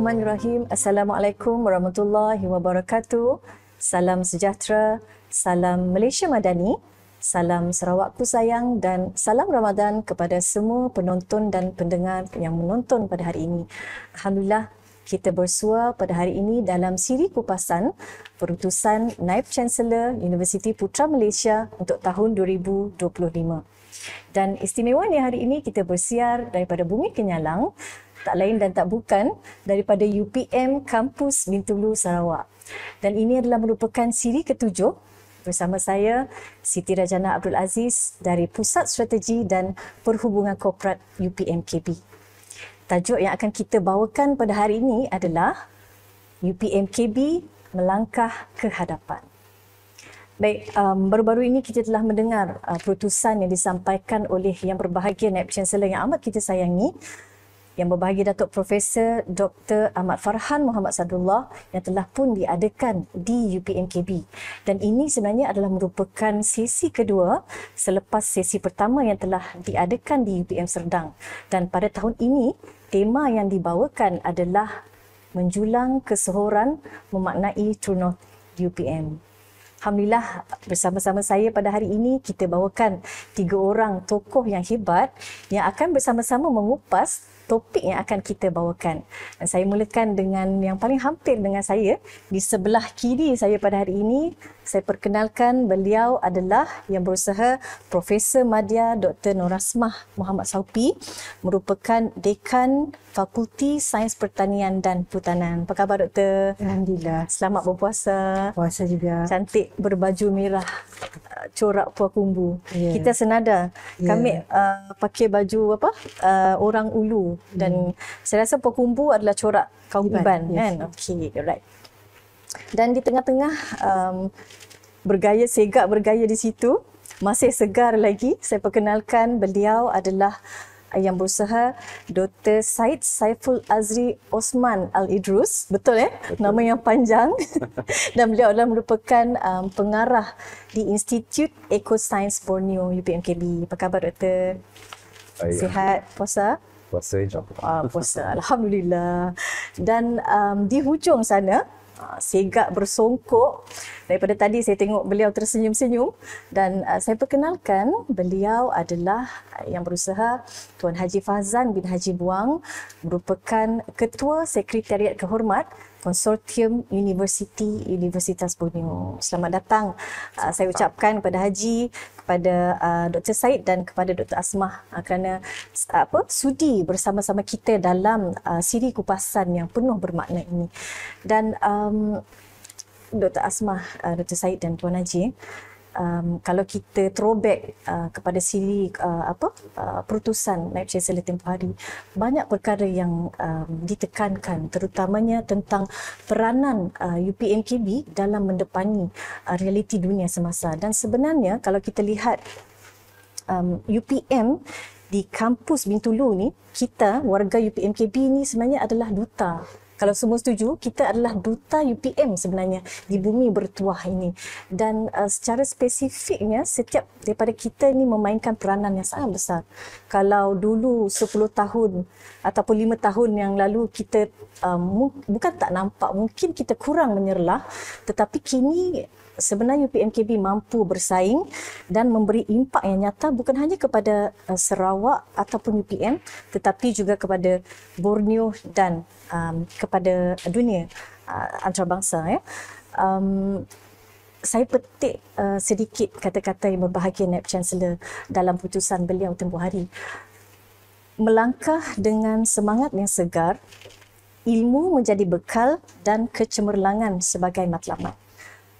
Bismillahirrahmanirrahim. Assalamualaikum warahmatullahi wabarakatuh. Salam sejahtera, salam Malaysia Madani, salam Sarawakku sayang dan salam Ramadan kepada semua penonton dan pendengar yang menonton pada hari ini. Alhamdulillah, kita bersua pada hari ini dalam siri kupasan perutusan Naib Chancellor Universiti Putra Malaysia untuk tahun 2025. Dan istimewanya hari ini kita bersiar daripada Bumi Kenyalang, tak lain dan tak bukan daripada UPM Kampus Bintulu Sarawak. Dan ini adalah merupakan siri ketujuh bersama saya Siti Rajana Abdul Aziz dari Pusat Strategi dan Perhubungan Korporat UPM KB. Tajuk yang akan kita bawakan pada hari ini adalah UPM KB melangkah ke hadapan. Baik, baru-baru ini kita telah mendengar perutusan yang disampaikan oleh Yang Berbahagia Naib Chancellor yang amat kita sayangi, Yang Berbahagia Datuk Profesor Dr. Ahmad Farhan Muhammad Sadrullah, yang telah pun diadakan di UPM KB. Dan ini sebenarnya adalah merupakan sesi kedua selepas sesi pertama yang telah diadakan di UPM Serdang. Dan pada tahun ini, tema yang dibawakan adalah menjulang kesehoran memaknai True North UPM. Alhamdulillah, bersama-sama saya pada hari ini kita bawakan 3 orang tokoh yang hebat yang akan bersama-sama mengupas topik yang akan kita bawakan. Dan saya mulakan dengan yang paling hampir dengan saya. Di sebelah kiri saya pada hari ini, saya perkenalkan beliau adalah yang berusaha Profesor Madya Dr. Norasmah Muhammad Saupi, merupakan Dekan Fakulti Sains Pertanian dan Perhutanan. Apa khabar Doktor? Alhamdulillah. Selamat berpuasa. Puasa juga. Cantik berbaju merah, corak puak kumbu. Yeah. Kita senada. Yeah. Kami pakai baju apa? Orang Ulu. Dan saya rasa puak kumbu adalah corak kaum Iban, yes. kan? Okey, alright. Dan di tengah-tengah bergaya, segak bergaya di situ, masih segar lagi, saya perkenalkan beliau adalah yang berusaha Dr. Said Saiful Azri Osman Al-Idrus. Betul Betul. Nama yang panjang. Dan beliau adalah merupakan pengarah di Institut Eco-Science Borneo UPMKB. Apa khabar Doktor? Sihat? Puasa? Puasa insyaAllah. Puasa, Alhamdulillah. Dan di hujung sana, segak bersongkok. Daripada tadi saya tengok beliau tersenyum-senyum dan saya perkenalkan beliau adalah yang berusaha Tuan Haji Fazan bin Haji Buang, merupakan Ketua Sekretariat Kehormat Konsortium Universitas Borneo. Selamat datang saya ucapkan kepada Haji, kepada Dr. Said dan kepada Dr. Asmah kerana sudi bersama-sama kita dalam siri kupasan yang penuh bermakna ini. Dan Dr. Asmah, Dr. Said dan Tuan Haji, kalau kita throwback kepada siri perutusan Naib Chancellor tempoh hari, banyak perkara yang ditekankan, terutamanya tentang peranan UPMKB dalam mendepani realiti dunia semasa. Dan sebenarnya kalau kita lihat UPM di kampus Bintulu ni, kita warga UPMKB ni sebenarnya adalah duta. Kalau semua setuju, kita adalah duta UPM sebenarnya di bumi bertuah ini. Dan secara spesifiknya, setiap daripada kita ini memainkan peranan yang sangat besar. Kalau dulu 10 tahun ataupun 5 tahun yang lalu kita bukan tak nampak, mungkin kita kurang menyerlah, tetapi kini sebenarnya UPMKB mampu bersaing dan memberi impak yang nyata bukan hanya kepada Sarawak ataupun UPM, tetapi juga kepada Borneo dan kepada dunia antarabangsa. Saya petik sedikit kata-kata yang berbahagia Naib Chancellor dalam putusan beliau tempoh hari. Melangkah dengan semangat yang segar, ilmu menjadi bekal dan kecemerlangan sebagai matlamat.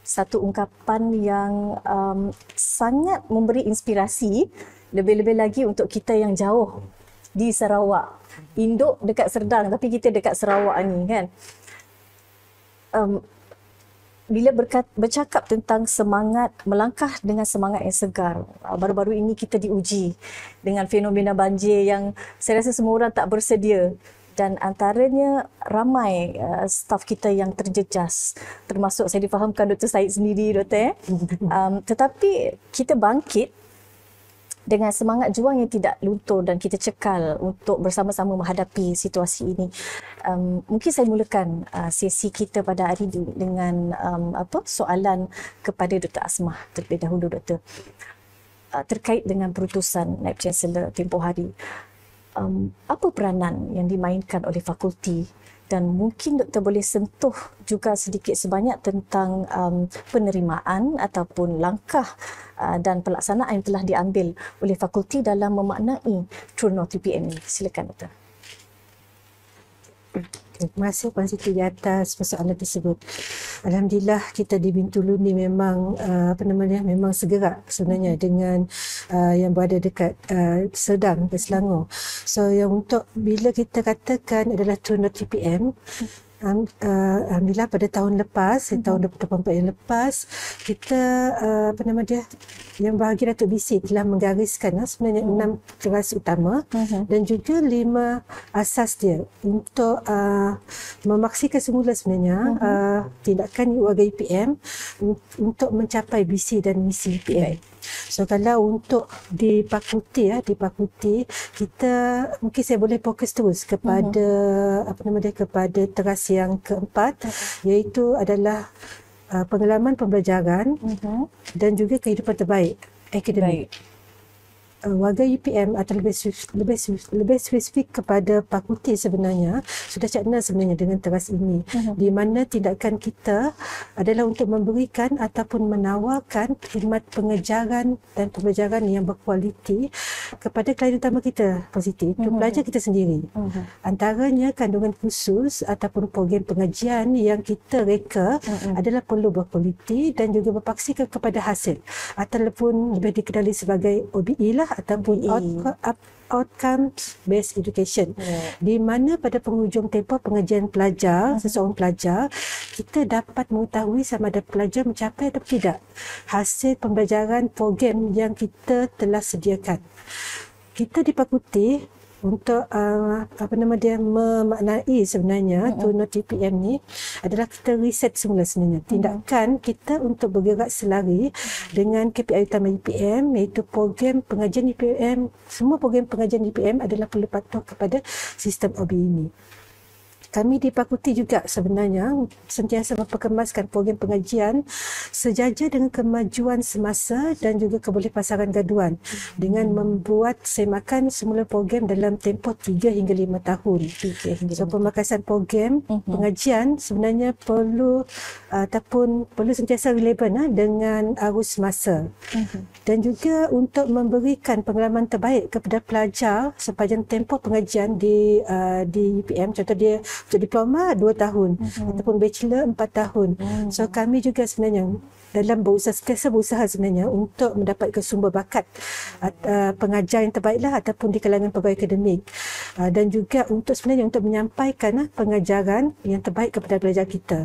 Satu ungkapan yang sangat memberi inspirasi, lebih-lebih lagi untuk kita yang jauh di Sarawak. Induk dekat Serdang tapi kita dekat Sarawak ni kan. Bila bercakap tentang semangat, melangkah dengan semangat yang segar, baru-baru ini kita diuji dengan fenomena banjir yang saya rasa semua orang tak bersedia. Dan antaranya ramai staf kita yang terjejas, termasuk saya difahamkan Dr. Said sendiri, Doktor. Tetapi kita bangkit dengan semangat juang yang tidak luntur dan kita cekal untuk bersama-sama menghadapi situasi ini. Mungkin saya mulakan sesi kita pada hari ini dengan soalan kepada Dr. Asmah terlebih dahulu, Doktor. Terkait dengan perutusan Naib Chancellor tempoh hari, apa peranan yang dimainkan oleh fakulti, dan mungkin Doktor boleh sentuh juga sedikit sebanyak tentang penerimaan ataupun langkah dan pelaksanaan yang telah diambil oleh fakulti dalam memaknai True North TPM ini. Silakan, Doktor. Terima kasih Puan Siti di atas persoalan tersebut. Alhamdulillah kita di Bintulu ni memang memang segera sebenarnya dengan yang berada dekat Serdang dan Selangor. So yang untuk bila kita katakan adalah True North TPM, alhamdulillah pada tahun lepas, tahun 2024 yang lepas, kita yang bahagian Datuk BC telah menggariskan sebenarnya 6 teras utama dan juga 5 asas dia untuk memaksikan semula sebenarnya tindakan warga UPM untuk mencapai visi dan misi UPM. So kalau untuk di fakulti kita mungkin saya boleh fokus terus kepada kepada teras yang keempat, iaitu adalah pengalaman pembelajaran dan juga kehidupan terbaik akademik. Warga UPM atau lebih spesifik kepada fakulti sebenarnya sudah cakna sebenarnya dengan teras ini, di mana tindakan kita adalah untuk memberikan ataupun menawarkan khidmat pengejaran dan pembelajaran yang berkualiti kepada klien utama kita, positif, itu pelajar kita sendiri. Antaranya kandungan khusus ataupun program pengajian yang kita reka adalah perlu berkualiti dan juga berpaksikan kepada hasil ataupun lebih dikenali sebagai OBE lah, ataupun outcome based education, di mana pada penghujung tempoh pengajian pelajar, seseorang pelajar, kita dapat mengetahui sama ada pelajar mencapai atau tidak hasil pembelajaran program yang kita telah sediakan. Kita di fakulti untuk memaknai sebenarnya True North TPM ni adalah kita riset semula sebenarnya tindakan kita untuk bergerak selari dengan KPI utama UPM, iaitu program pengajian UPM. Semua program pengajian UPM adalah perlu patuh kepada sistem OBE ini. Kami di fakulti juga sebenarnya sentiasa memperkemaskan program pengajian sejajar dengan kemajuan semasa dan juga kebolehpasaran gaduan dengan membuat semakan semula program dalam tempoh 3 hingga 5 tahun. So pemakasan program pengajian sebenarnya perlu sentiasa relevan dengan arus masa. Dan juga untuk memberikan pengalaman terbaik kepada pelajar sepanjang tempoh pengajian di UPM. Contoh dia untuk diploma 2 tahun ataupun bachelor 4 tahun. So kami juga sebenarnya dalam berusaha sebenarnya untuk mendapatkan sumber bakat pengajar yang terbaiklah ataupun di kalangan pegawai akademik, dan juga untuk menyampaikan pengajaran yang terbaik kepada pelajar kita.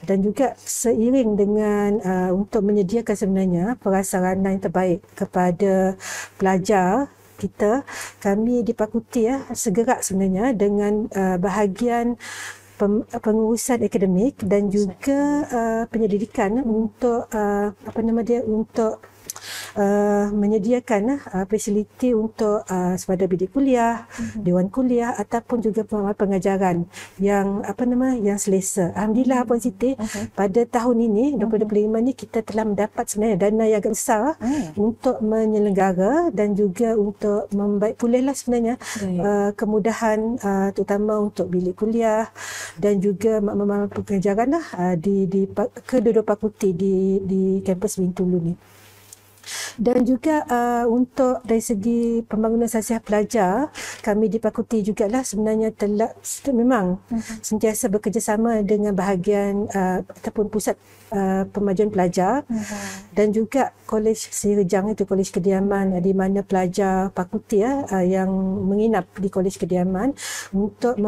Dan juga seiring dengan untuk menyediakan sebenarnya prasarana yang terbaik kepada pelajar kita, kami di fakulti segera sebenarnya dengan bahagian pengurusan akademik dan juga penyelidikan untuk untuk menyediakan fasiliti untuk sama ada bidik kuliah, dewan kuliah ataupun juga pengajaran yang yang selesa. Alhamdulillah Puan Siti, pada tahun ini 2025 ni kita telah mendapat sebenarnya dana yang agak besar untuk menyelenggara dan juga untuk membaik pulihlah sebenarnya kemudahan terutama untuk bilik kuliah dan juga maklumat pengajaran di kedua-dua fakulti di kampus Bintulu ni. Dan juga untuk dari segi pembangunan sasiah pelajar, kami di fakulti jugalah sebenarnya telah memang sentiasa bekerjasama dengan bahagian ataupun pusat pemajuan pelajar dan juga Kolej Seri Rejang, itu Kolej Kediaman, di mana pelajar fakulti yang menginap di Kolej Kediaman untuk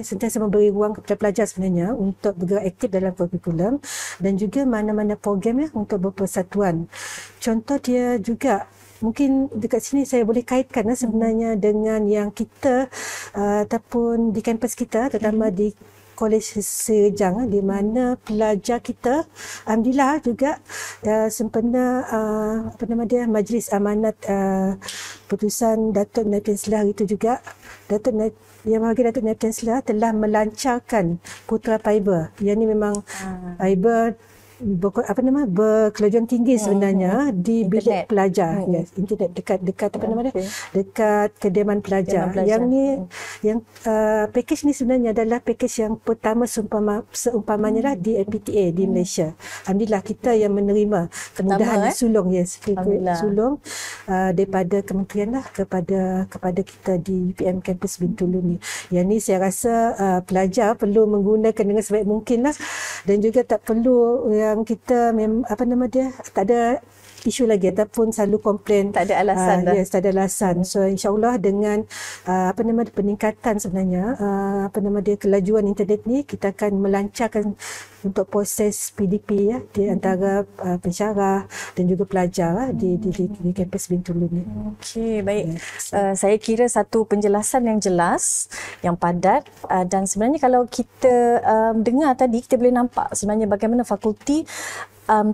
sentiasa memberi ruang kepada pelajar sebenarnya untuk bergerak aktif dalam kurikulum dan juga mana-mana program untuk berpersatuan. Contoh dia juga mungkin dekat sini saya boleh kaitkan sebenarnya dengan yang kita ataupun di kampus kita, terutama di Kolej Sejang di mana pelajar kita alhamdulillah juga sempena Majlis Amanat putusan Datuk Naib Tan Sri itu juga Yang Berbahagia Datuk Naib Tan Sri telah melancarkan Putra Fiber. Yang ini memang fiber berkelajuan tinggi sebenarnya di bilik pelajar. Yes, internet dekat kediaman pelajar. Yang ni package ni sebenarnya adalah package yang pertama seumpamanya lah di LPTA di Malaysia. Alhamdulillah kita yang menerima kemudahan sulung sulung daripada kementerian lah kepada kita di UPM kampus Bintulu ni. Yang ni saya rasa pelajar perlu menggunakan dengan sebaik mungkin lah, dan juga tak perlu yang kita tak ada isu lagi ataupun selalu komplain, tak ada alasan dah. Yes, tak ada alasan. So insya-Allah dengan peningkatan sebenarnya kelajuan internet ni, kita akan melancarkan untuk proses PDP di antara pensyarah dan juga pelajar di kampus Bintulu ni. Okey, baik. Saya kira satu penjelasan yang jelas, yang padat, dan sebenarnya kalau kita dengar tadi, kita boleh nampak sebenarnya bagaimana fakulti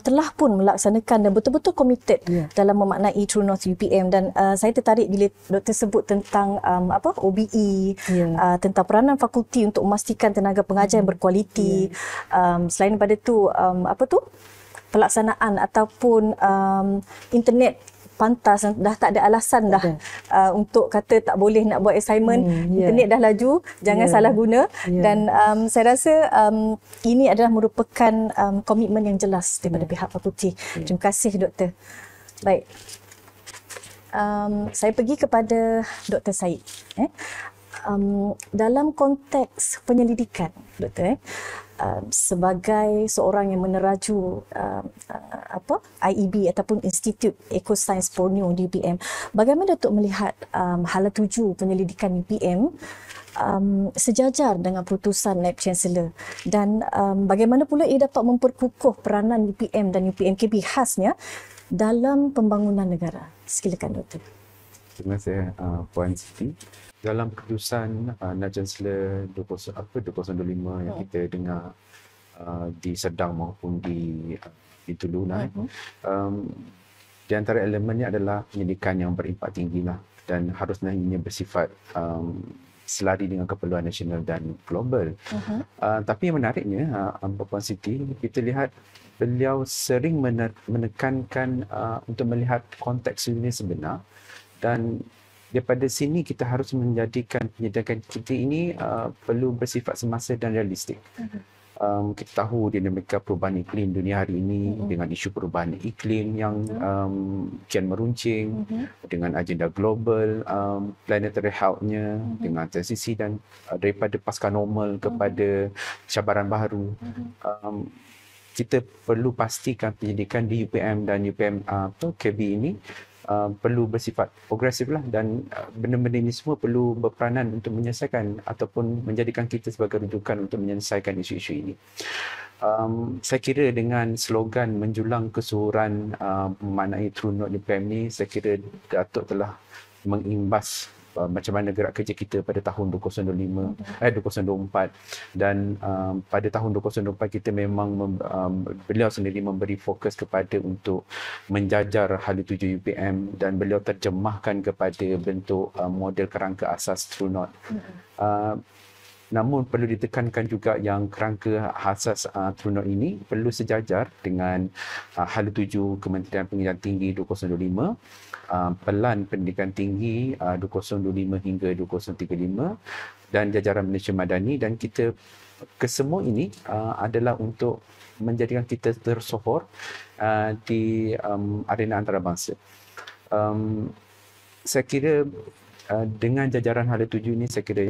telah pun melaksanakan dan betul-betul committed dalam memaknai True North UPM. Dan saya tertarik bila Doktor sebut tentang OBE, tentang peranan fakulti untuk memastikan tenaga pengajar yang berkualiti. Selain daripada tu, pelaksanaan ataupun internet pantas, dah tak ada alasan dah untuk kata tak boleh nak buat assignment. Internet dah laju, jangan salah guna. Dan saya rasa ini adalah merupakan komitmen yang jelas daripada pihak fakulti. Terima kasih Doktor. Baik, saya pergi kepada Dr. Syed. Dalam konteks penyelidikan, Doktor, sebagai seorang yang meneraju IEB ataupun Institute Ecosains Borneo di UPM, bagaimana Datuk melihat hala tuju penyelidikan UPM sejajar dengan putusan Naib Chancellor, dan bagaimana pula ia dapat memperkukuh peranan UPM dan UPMKB khasnya dalam pembangunan negara? Silakan Doktor. Terima kasih Puan Siti. Dalam keputusan Naib Chancellor 2025 yang kita dengar di Sedang maupun di Bintulu, di antara elemennya adalah penyidikan yang berimpak tinggi lah, dan harusnya ini bersifat selari dengan keperluan nasional dan global. Tapi yang menariknya, Puan Siti, kita lihat beliau sering menekankan untuk melihat konteks ini sebenar, dan daripada sini kita harus menjadikan penyidikan kita ini perlu bersifat semasa dan realistik. Kita tahu dinamika perubahan iklim dunia hari ini dengan isu perubahan iklim yang kian meruncing, dengan agenda global, planetary health-nya, dengan transisi dan daripada pasca normal kepada cabaran baru. Kita perlu pastikan penyidikan di UPM dan UPM KB ini perlu bersifat progresif lah, dan benda-benda ini semua perlu berperanan untuk menyelesaikan ataupun menjadikan kita sebagai rujukan untuk menyelesaikan isu-isu ini. Saya kira dengan slogan menjulang kesuhuran memaknai True North UPM ni, saya kira Datuk telah mengimbas macam mana gerak kerja kita pada tahun 2024, dan pada tahun 2024 kita memang beliau sendiri memberi fokus kepada untuk menjajar hala tuju UPM, dan beliau terjemahkan kepada bentuk model kerangka asas True North. Namun perlu ditekankan juga yang kerangka asas True North ini perlu sejajar dengan hala tuju Kementerian Pendidikan Tinggi 2025, Pelan Pendidikan Tinggi 2025 hingga 2035, dan jajaran Malaysia Madani. Dan kita kesemua ini adalah untuk menjadikan kita tersohor di arena antarabangsa. Saya kira dengan jajaran hala tuju ini, saya kira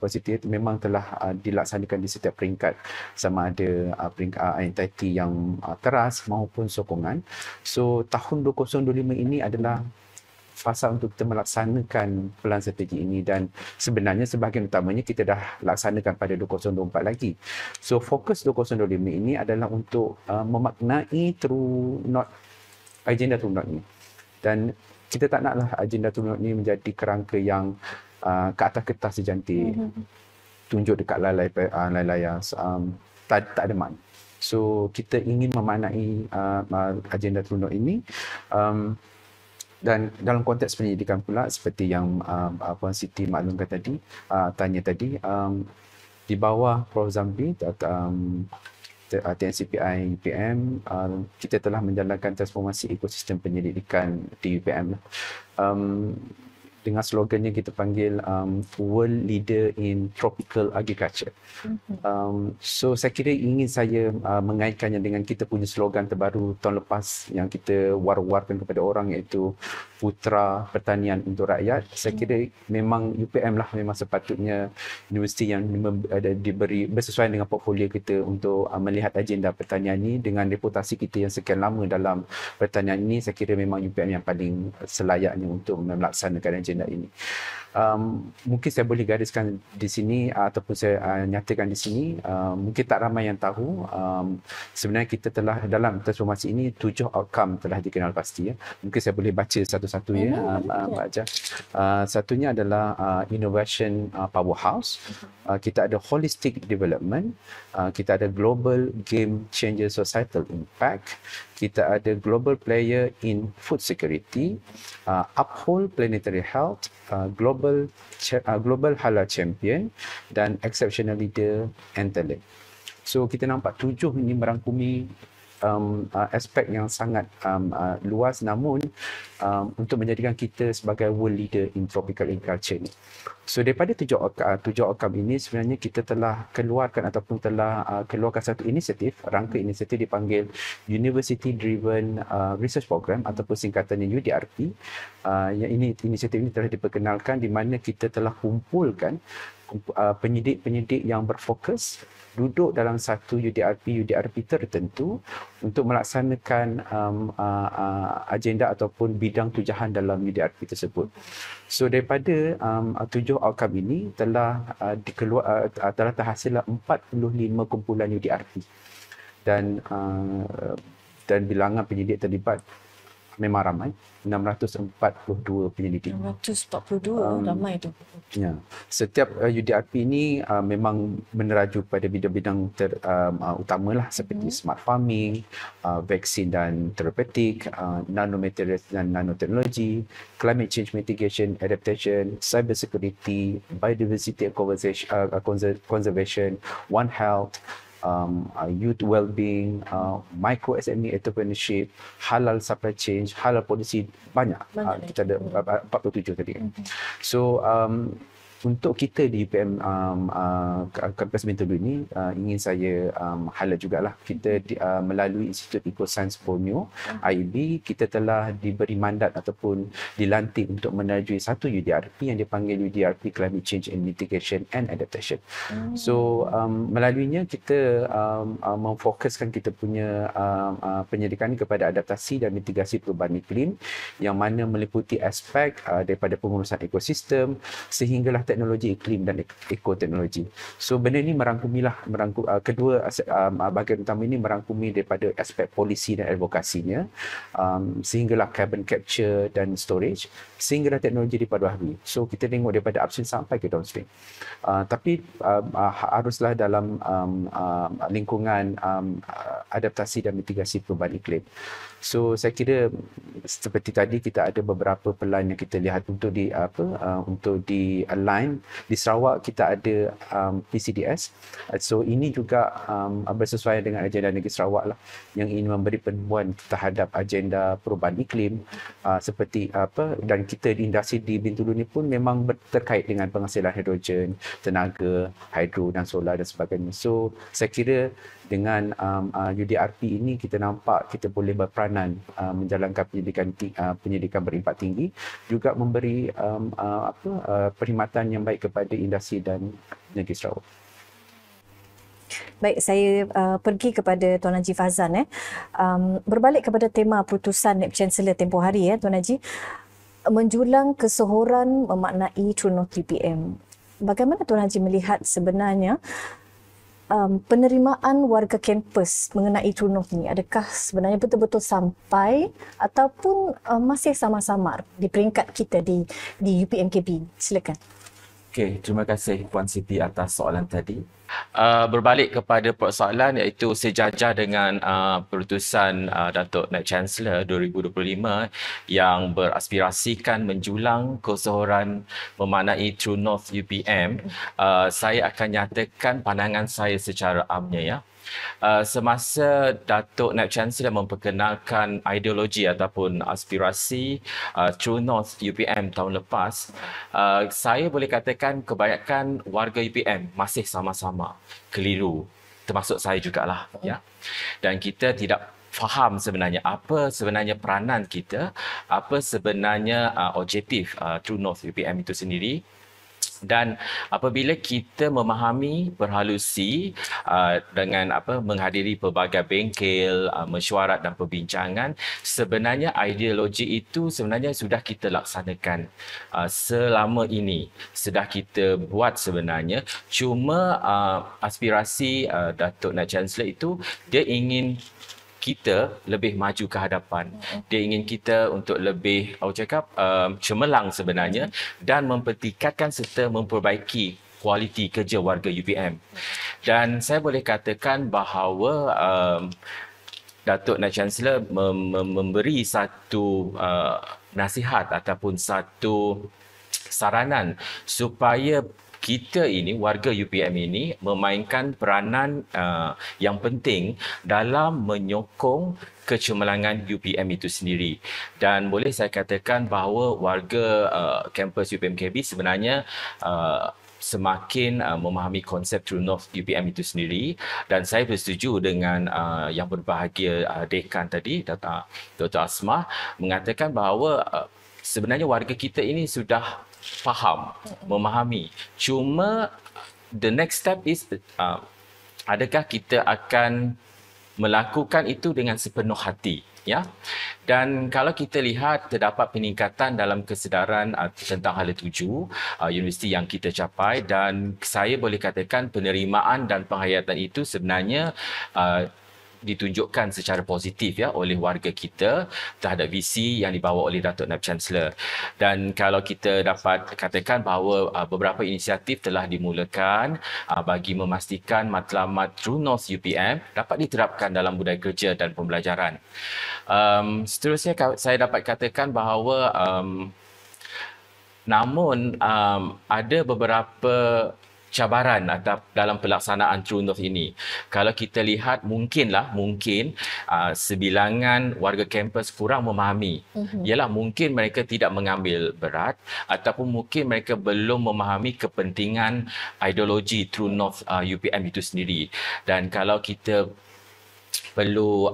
positif memang telah dilaksanakan di setiap peringkat, sama ada peringkat entiti yang teras maupun sokongan. So tahun 2025 ini adalah fasa untuk kita melaksanakan pelan strategi ini, dan sebenarnya sebahagian utamanya kita dah laksanakan pada 2024 lagi. So fokus 2025 ini adalah untuk memaknai True North, agenda True North ini, dan kita tak naklah agenda True North ini menjadi kerangka yang ke atas kertas secantik tunjuk dekat layar tak ada makna. So kita ingin memaknai agenda teruno ini, dan dalam konteks pendidikan pula seperti yang Puan Siti maklumkan tadi, tanya tadi, di bawah Prof Zamri, TNCPI UPM, kita telah menjalankan transformasi ekosistem penyelidikan di UPM. Dengan slogannya kita panggil World Leader in Tropical Agriculture. So saya kira ingin saya mengaitkannya dengan kita punya slogan terbaru tahun lepas yang kita war-warkan kepada orang, iaitu Putra Pertanian untuk Rakyat. Saya kira memang UPM lah memang sepatutnya universiti yang diberi bersesuaian dengan portfolio kita untuk melihat agenda pertanian ini. Dengan reputasi kita yang sekian lama dalam pertanian ini, saya kira memang UPM yang paling selayaknya untuk melaksanakan agenda ini. Mungkin saya boleh gariskan di sini ataupun saya nyatakan di sini, mungkin tak ramai yang tahu, sebenarnya kita telah dalam transformasi ini 7 outcome telah dikenal pasti ya. Mungkin saya boleh baca satu-satu ya, Mbak Aja. Satunya adalah innovation powerhouse, kita ada holistic development, kita ada global game changer societal impact, kita ada global player in food security, uphold planetary health, global halal champion, dan exceptional leader and talent. So kita nampak 7 ini merangkumi aspek yang sangat luas, namun untuk menjadikan kita sebagai world leader in tropical agriculture ni. So daripada 7 outcome ini sebenarnya kita telah keluarkan ataupun telah keluarkan satu inisiatif, rangka inisiatif dipanggil University Driven Research Program ataupun singkatannya UDRP. Yang ini inisiatif ini telah diperkenalkan di mana kita telah kumpulkan penyidik-penyidik yang berfokus duduk dalam satu UDRP tertentu untuk melaksanakan agenda ataupun bidang tujahan dalam UDRP tersebut. So daripada 7 outcome ini telah terhasil 45 kumpulan UDRP, dan bilangan penyidik terlibat memang ramai, 642 penyelidik. 642, ramai tu. Ya. Setiap UDRP ini memang meneraju pada bidang-bidang utamalah seperti smart farming, vaksin dan terapeutik, nanomaterials dan nanoteknologi, climate change mitigation, adaptation, cyber security, biodiversity and conservation, One Health, youth well-being, micro SME entrepreneurship, halal supply chain, halal policy, banyak. Kita ada 47 tadi kan. So untuk kita di UPM Kampus Bintulu ini, ingin saya highlight jugalah, kita melalui Institut Ecosains Borneo IEB, kita telah diberi mandat ataupun dilantik untuk menerjui satu UDRP yang dipanggil UDRP Climate Change and Mitigation and Adaptation. So melaluinya kita memfokuskan kita punya penyelidikan kepada adaptasi dan mitigasi perubahan iklim, yang mana meliputi aspek daripada pengurusan ekosistem sehinggalah teknologi iklim dan ekoteknologi. So benda ini kedua bahagian utama ini merangkumi daripada aspek polisi dan advokasinya, sehinggalah carbon capture dan storage, sehinggalah teknologi dipaduahui. So kita tengok daripada upstream sampai ke downstream. Tapi haruslah dalam lingkungan adaptasi dan mitigasi perubahan iklim. So saya kira seperti tadi kita ada beberapa pelan yang kita lihat untuk di align. Di Sarawak kita ada PCDS. So ini juga bersesuaian dengan agenda negeri Sarawak lah, yang ingin memberi penubuhan terhadap agenda perubahan iklim seperti dan kita di industri di Bintulu ni pun memang terkait dengan penghasilan hidrogen, tenaga, hidro dan solar dan sebagainya. So saya kira dengan UDRP ini kita nampak kita boleh berperanan menjalankan pendidikan berimpak tinggi, juga memberi perkhidmatan yang baik kepada industri dan negeri Sarawak. Baik, saya pergi kepada Tuan Haji Fazan. Berbalik kepada tema putusan Naib Chancellor tempoh hari, Tuan Haji, menjulang kesohoran memaknai True North UPM. Bagaimana Tuan Haji melihat sebenarnya penerimaan warga kampus mengenai True North ni? Adakah sebenarnya betul-betul sampai ataupun masih samar-samar di peringkat kita di UPMKB? Silakan. Okey, terima kasih Puan Siti atas soalan tadi. Berbalik kepada persoalan iaitu sejajar dengan keputusan Datuk Naib Chancellor 2025 yang beraspirasikan menjulang kesohoran memaknai True North UPM, saya akan nyatakan pandangan saya secara amnya ya. Semasa Datuk Naib Chancellor memperkenalkan ideologi ataupun aspirasi True North UPM tahun lepas, saya boleh katakan kebanyakan warga UPM masih sama-sama keliru, termasuk saya jugalah ya. Dan kita tidak faham sebenarnya apa sebenarnya peranan kita, apa sebenarnya objektif True North UPM itu sendiri. Dan apabila kita memahami berhalusi dengan menghadiri pelbagai bengkel, mesyuarat dan perbincangan, sebenarnya ideologi itu sebenarnya sudah kita laksanakan selama ini, sudah kita buat sebenarnya. Cuma aspirasi Datuk Naib Chancellor itu dia ingin kita lebih maju ke hadapan. Dia ingin kita untuk lebih, cemerlang sebenarnya dan mempertingkatkan serta memperbaiki kualiti kerja warga UPM. Dan saya boleh katakan bahawa Datuk Naib Chancellor memberi satu nasihat ataupun satu saranan supaya kita ini, warga UPM ini memainkan peranan yang penting dalam menyokong kecemerlangan UPM itu sendiri. Dan boleh saya katakan bahawa warga kampus UPMKB sebenarnya semakin memahami konsep True North UPM itu sendiri, dan saya bersetuju dengan yang berbahagia Dekan tadi, Dr. Asmah mengatakan bahawa sebenarnya warga kita ini sudah faham, memahami. Cuma the next step is adakah kita akan melakukan itu dengan sepenuh hati, ya? Dan kalau kita lihat terdapat peningkatan dalam kesedaran tentang hala tuju universiti yang kita capai, dan saya boleh katakan penerimaan dan penghayatan itu sebenarnya ditunjukkan secara positif ya oleh warga kita terhadap visi yang dibawa oleh Datuk Naib Chancellor. Dan kalau kita dapat katakan bahawa beberapa inisiatif telah dimulakan bagi memastikan matlamat True North UPM dapat diterapkan dalam budaya kerja dan pembelajaran. Seterusnya saya dapat katakan bahawa namun ada beberapa cabaran atau dalam pelaksanaan True North ini. Kalau kita lihat mungkin sebilangan warga kampus kurang memahami. Ialah mungkin mereka tidak mengambil berat ataupun mungkin mereka belum memahami kepentingan ideologi True North UPM itu sendiri. Dan kalau kita perlu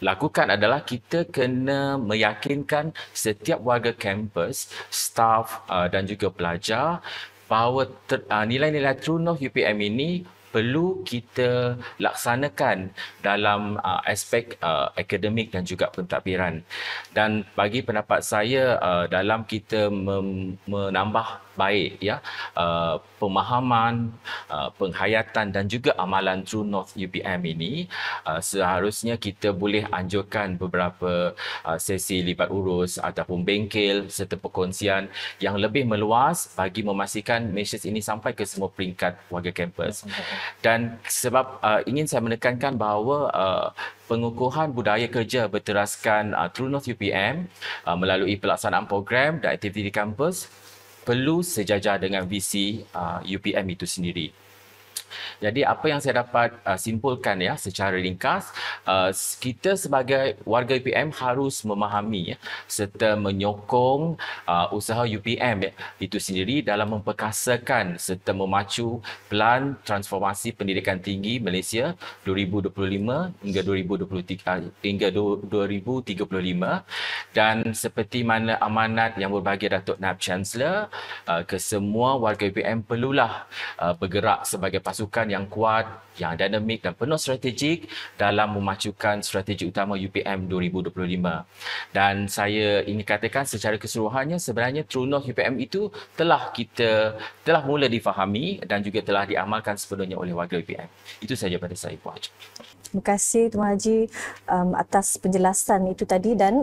lakukan adalah kita kena meyakinkan setiap warga kampus, staf dan juga pelajar bahawa nilai-nilai True North UPM ini perlu kita laksanakan dalam aspek akademik dan juga pentadbiran. Dan bagi pendapat saya dalam kita menambah baik ya pemahaman, penghayatan dan juga amalan True North UPM ini, seharusnya kita boleh anjurkan beberapa sesi libat urus ataupun bengkel serta perkongsian yang lebih meluas bagi memastikan mesej ini sampai ke semua peringkat warga kampus. Dan sebab ingin saya menekankan bahawa pengukuhan budaya kerja berteraskan True North UPM melalui pelaksanaan program dan aktiviti kampus perlu sejajar dengan visi UPM itu sendiri. Jadi apa yang saya dapat simpulkan ya secara ringkas, kita sebagai warga UPM harus memahami serta menyokong usaha UPM itu sendiri dalam memperkasakan serta memacu Pelan Transformasi Pendidikan Tinggi Malaysia 2025 hingga 2035, dan seperti mana amanat yang berbahagia Datuk Naib Chancellor, ke semua warga UPM perlulah bergerak sebagai pasukan yang kuat, yang dinamik dan penuh strategik dalam memacukan strategi utama UPM 2025. Dan saya ingin katakan secara keseluruhannya sebenarnya True North UPM itu telah mula difahami dan juga telah diamalkan sepenuhnya oleh warga UPM. Itu saja pada saya, Puan. Terima kasih Tuan Haji atas penjelasan itu tadi, dan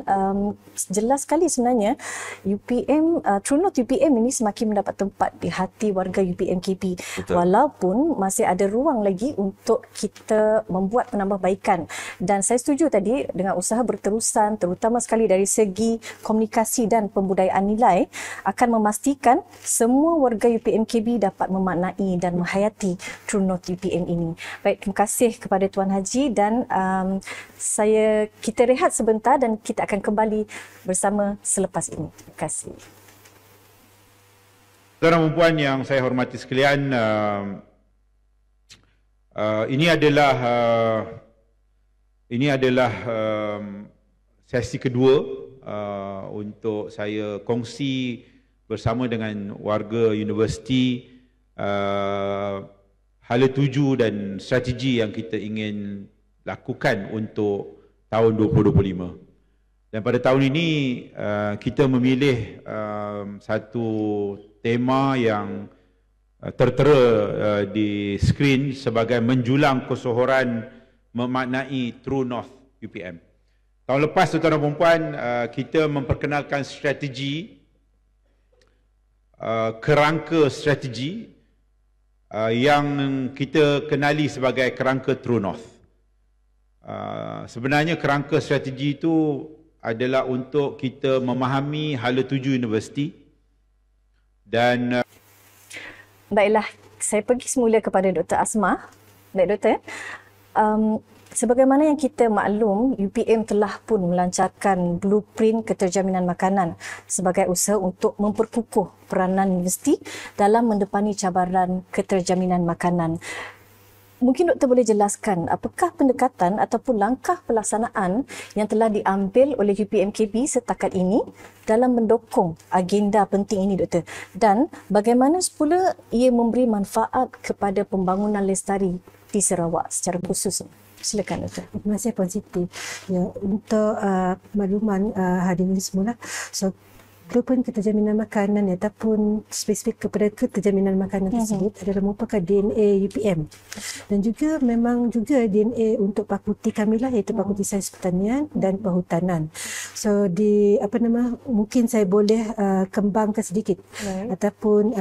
jelas sekali sebenarnya UPM, True North UPM ini semakin mendapat tempat di hati warga UPM KP. Betul. Walaupun masih ada ruang lagi untuk kita membuat penambahbaikan. Dan saya setuju tadi dengan usaha berterusan, terutama sekali dari segi komunikasi dan pembudayaan nilai, akan memastikan semua warga UPM KB dapat memaknai dan menghayati True North UPM ini. Baik, terima kasih kepada Tuan Haji, dan kita rehat sebentar dan kita akan kembali bersama selepas ini. Terima kasih. Tuan-tuan dan puan yang saya hormati sekalian, ini adalah sesi kedua untuk saya kongsi bersama dengan warga universiti hala tuju dan strategi yang kita ingin lakukan untuk tahun 2025. Dan pada tahun ini kita memilih satu tema yang tertera di skrin sebagai menjulang kesohoran memaknai True North UPM. Tahun lepas, tuan-tuan dan puan, kita memperkenalkan strategi, kerangka strategi yang kita kenali sebagai kerangka True North. Sebenarnya kerangka strategi itu adalah untuk kita memahami hala tuju universiti dan Baiklah, saya pergi semula kepada Dr. Asma. Baik Doktor, sebagaimana yang kita maklum, UPM telah pun melancarkan blueprint keterjaminan makanan sebagai usaha untuk memperkukuh peranan universiti dalam mendepani cabaran keterjaminan makanan. Mungkin Doktor boleh jelaskan apakah pendekatan ataupun langkah pelaksanaan yang telah diambil oleh UPM KB setakat ini dalam mendukung agenda penting ini, Doktor, dan bagaimana semula ia memberi manfaat kepada pembangunan lestari di Sarawak secara khusus. Silakan Doktor. Terima kasih Puan Siti. Ya, untuk makluman hadirin semula, blueprint keterjaminan makanan ataupun spesifik kepada keterjaminan makanan tersebut adalah merupakan DNA UPM, dan juga memang juga DNA untuk fakulti kami lah, iaitu Fakulti Sains Pertanian dan Perhutanan. So mungkin saya boleh kembangkan sedikit ataupun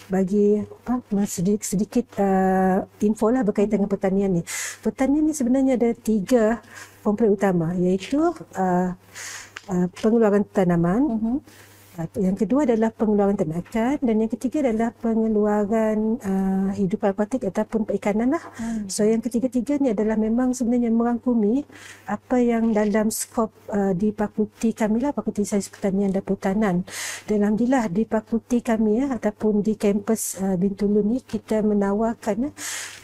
bagi sedikit info lah berkaitan dengan pertanian ni. Pertanian ni sebenarnya ada 3 komponen utama, iaitu pengeluaran tanaman, yang kedua adalah pengeluaran ternakan, dan yang ketiga adalah pengeluaran hidupan akuatik ataupun perikanan lah. So yang ketiga-tiga ni adalah memang sebenarnya merangkumi apa yang dalam skop di fakulti kami lah, Fakulti Sains Pertanian dan Perhutanan. Dan alhamdulillah di fakulti kami ataupun di kampus Bintulu ni kita menawarkan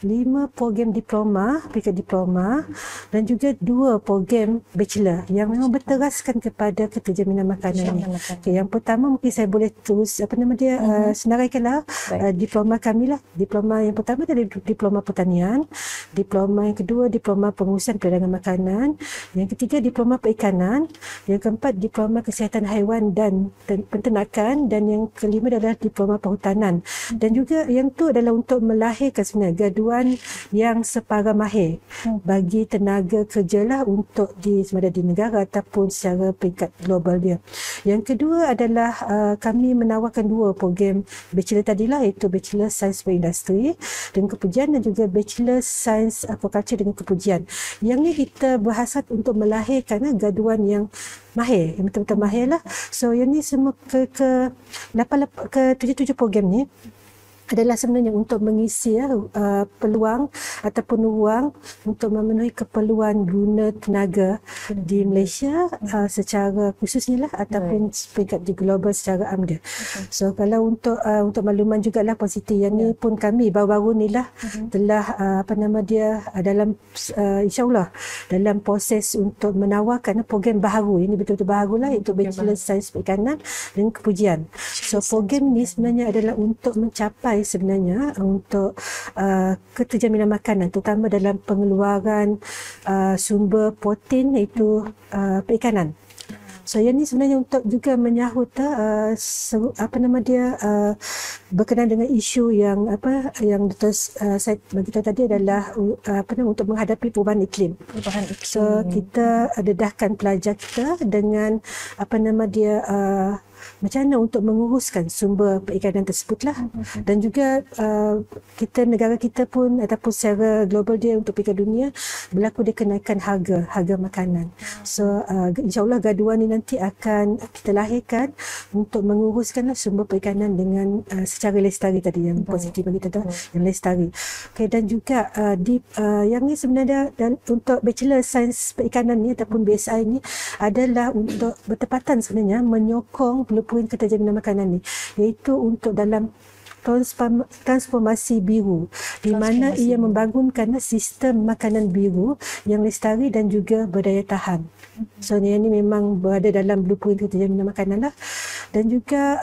5 program diploma, peringkat diploma, dan juga 2 program bachelor yang memang berteraskan kepada keterjaminan makanan ni. Okay, yang pertama mungkin saya boleh terus senaraikanlah diploma kami lah. Diploma yang pertama adalah diploma pertanian, diploma yang kedua diploma pengurusan perdagangan makanan, yang ketiga diploma perikanan, yang keempat diploma kesihatan haiwan dan penternakan, dan yang kelima adalah diploma perhutanan. Dan juga yang tu adalah untuk melahirkan sebenarnya graduan yang separa mahir bagi tenaga kerja lah, untuk sama ada di negara ataupun secara peringkat global dia. Yang kedua adalah kami menawarkan 2 program bachelor tadilah, iaitu Bachelor Sains Berindustri dengan kepujian dan juga Bachelor Sains Aquaculture dengan kepujian. Yang ni kita berhasrat untuk melahirkan graduan yang mahir, yang betul-betul mahir lah. So yang ni semua ke 7 program ni adalah sebenarnya untuk mengisi peluang ataupun ruang untuk memenuhi keperluan guna tenaga di Malaysia secara khususnya lah, ataupun peringkat di global secara amda. So kalau untuk makluman jugalah Puan Siti, yang ni pun kami baru-baru ni lah telah dalam insyaAllah dalam proses untuk menawarkan program baharu. Ini betul-betul baharu lah, iaitu Bachelor Sains Perikanan dan Kepujian. So program ni sebenarnya adalah untuk mencapai sebenarnya untuk keterjaminan makanan, terutama dalam pengeluaran sumber protein, iaitu perikanan. So yang ni sebenarnya untuk juga menyahut berkenaan dengan isu yang yang Dr. Said bagi tahu tadi adalah untuk menghadapi perubahan iklim. So kita dedahkan pelajar kita dengan macam mana untuk menguruskan sumber perikanan tersebutlah. Dan juga negara kita pun ataupun secara global dia untuk peringkat dunia berlaku dia kenaikan harga makanan. So insyaAllah gaduhan ni nanti akan kita lahirkan untuk menguruskanlah sumber perikanan dengan secara lestari tadi yang positif bagi kita yang lestari. Okay, dan juga yang ni sebenarnya dan untuk Bachelor Sains Perikanan ni ataupun BSI ni adalah untuk bertepatan sebenarnya menyokong blueprint keterjaminan makanan ni, iaitu untuk dalam transformasi biru di mana ia membangunkan sistem makanan biru yang lestari dan juga berdaya tahan. So yang ni memang berada dalam blueprint keterjaminan makanan lah. Dan juga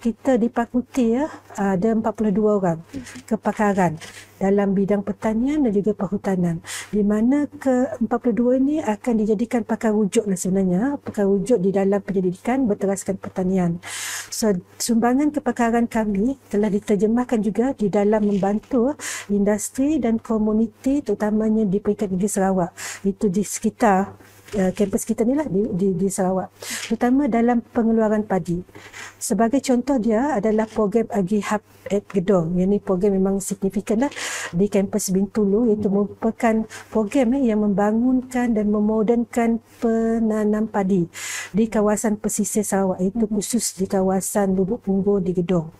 kita di fakulti ada 42 orang kepakaran dalam bidang pertanian dan juga perhutanan, di mana ke-42 ini akan dijadikan pakar rujuk lah sebenarnya, pakar rujuk di dalam pendidikan berteraskan pertanian. So sumbangan kepakaran kami telah diterjemahkan juga di dalam membantu industri dan komuniti terutamanya di peringkat negeri Sarawak, itu di sekitar kampus kita ni lah di Sarawak, terutama dalam pengeluaran padi. Sebagai contoh dia adalah program AgriHub at Gedong. Yang ni program memang signifikan lah di kampus Bintulu, iaitu merupakan program yang membangunkan dan memodernkan penanam padi di kawasan pesisir Sarawak, iaitu khusus di kawasan Lubuk Punggur di Gedong.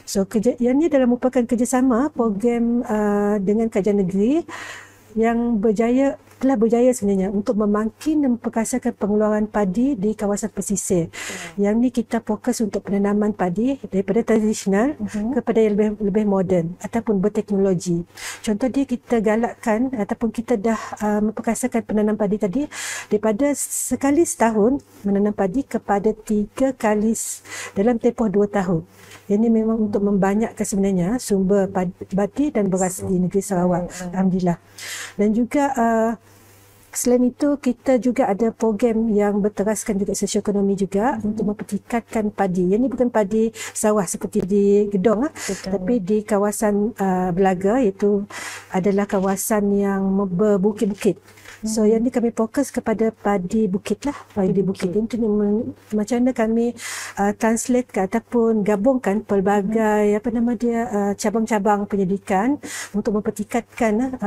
So yang ni adalah merupakan kerjasama program dengan kajian negeri yang telah berjaya sebenarnya untuk memangkin dan memperkasakan pengeluaran padi di kawasan pesisir. Yang ni kita fokus untuk penanaman padi daripada tradisional kepada yang lebih moden ataupun berteknologi. Contoh dia, kita galakkan ataupun kita dah memperkasakan penanam padi tadi daripada sekali setahun menanam padi kepada 3 kali dalam tempoh 2 tahun. Yang ni memang untuk membanyakkan sebenarnya sumber padi dan beras di negeri Sarawak. Alhamdulillah. Dan juga selain itu, kita juga ada program yang berteraskan juga sosioekonomi juga untuk mempertingkatkan padi. Yang ini bukan padi sawah seperti di Gedong tapi di kawasan Belaga, iaitu adalah kawasan yang berbukit-bukit. So yang ni kami fokus kepada padi bukit lah, padi bukit. Itu macam mana kami translate ataupun gabungkan pelbagai cabang-cabang pendidikan untuk mempertingkatkan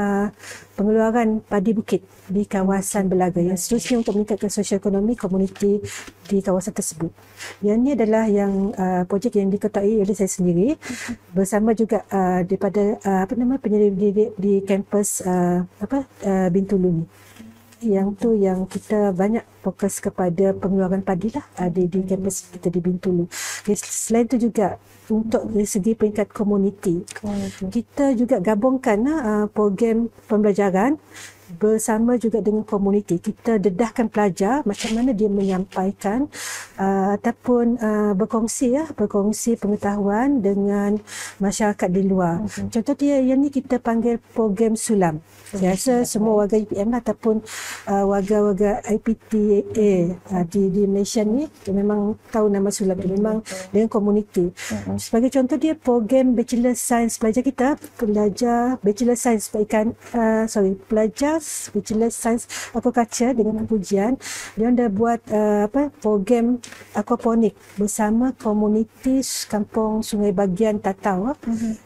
pengeluaran padi bukit di kawasan Belaga, yang seterusnya untuk meningkatkan sosioekonomi komuniti di kawasan tersebut. Yang ni adalah yang projek yang diketuai oleh saya sendiri bersama juga daripada penyelidik di kampus Bintulu ni. Yang tu yang kita banyak fokus kepada pengeluaran padi lah di kampus kita di Bintulu. Selain tu juga untuk dari segi peringkat komuniti, kita juga gabungkan program pembelajaran bersama juga dengan komuniti. Kita dedahkan pelajar macam mana dia menyampaikan ataupun berkongsi pengetahuan dengan masyarakat di luar. Contoh dia yang ni kita panggil program Sulam. Saya rasa semua warga UPM ataupun warga-warga IPTA di Malaysia ni memang tahu nama Sulam, memang dengan komuniti. Sebagai contoh dia program Bachelor Science pelajar kita, pelajar Bachelor Science pelajar Bachelor Science Aquaculture dengan kepujian. Dia dah buat program aquaponik bersama komuniti kampung Sungai Bagian Tatau.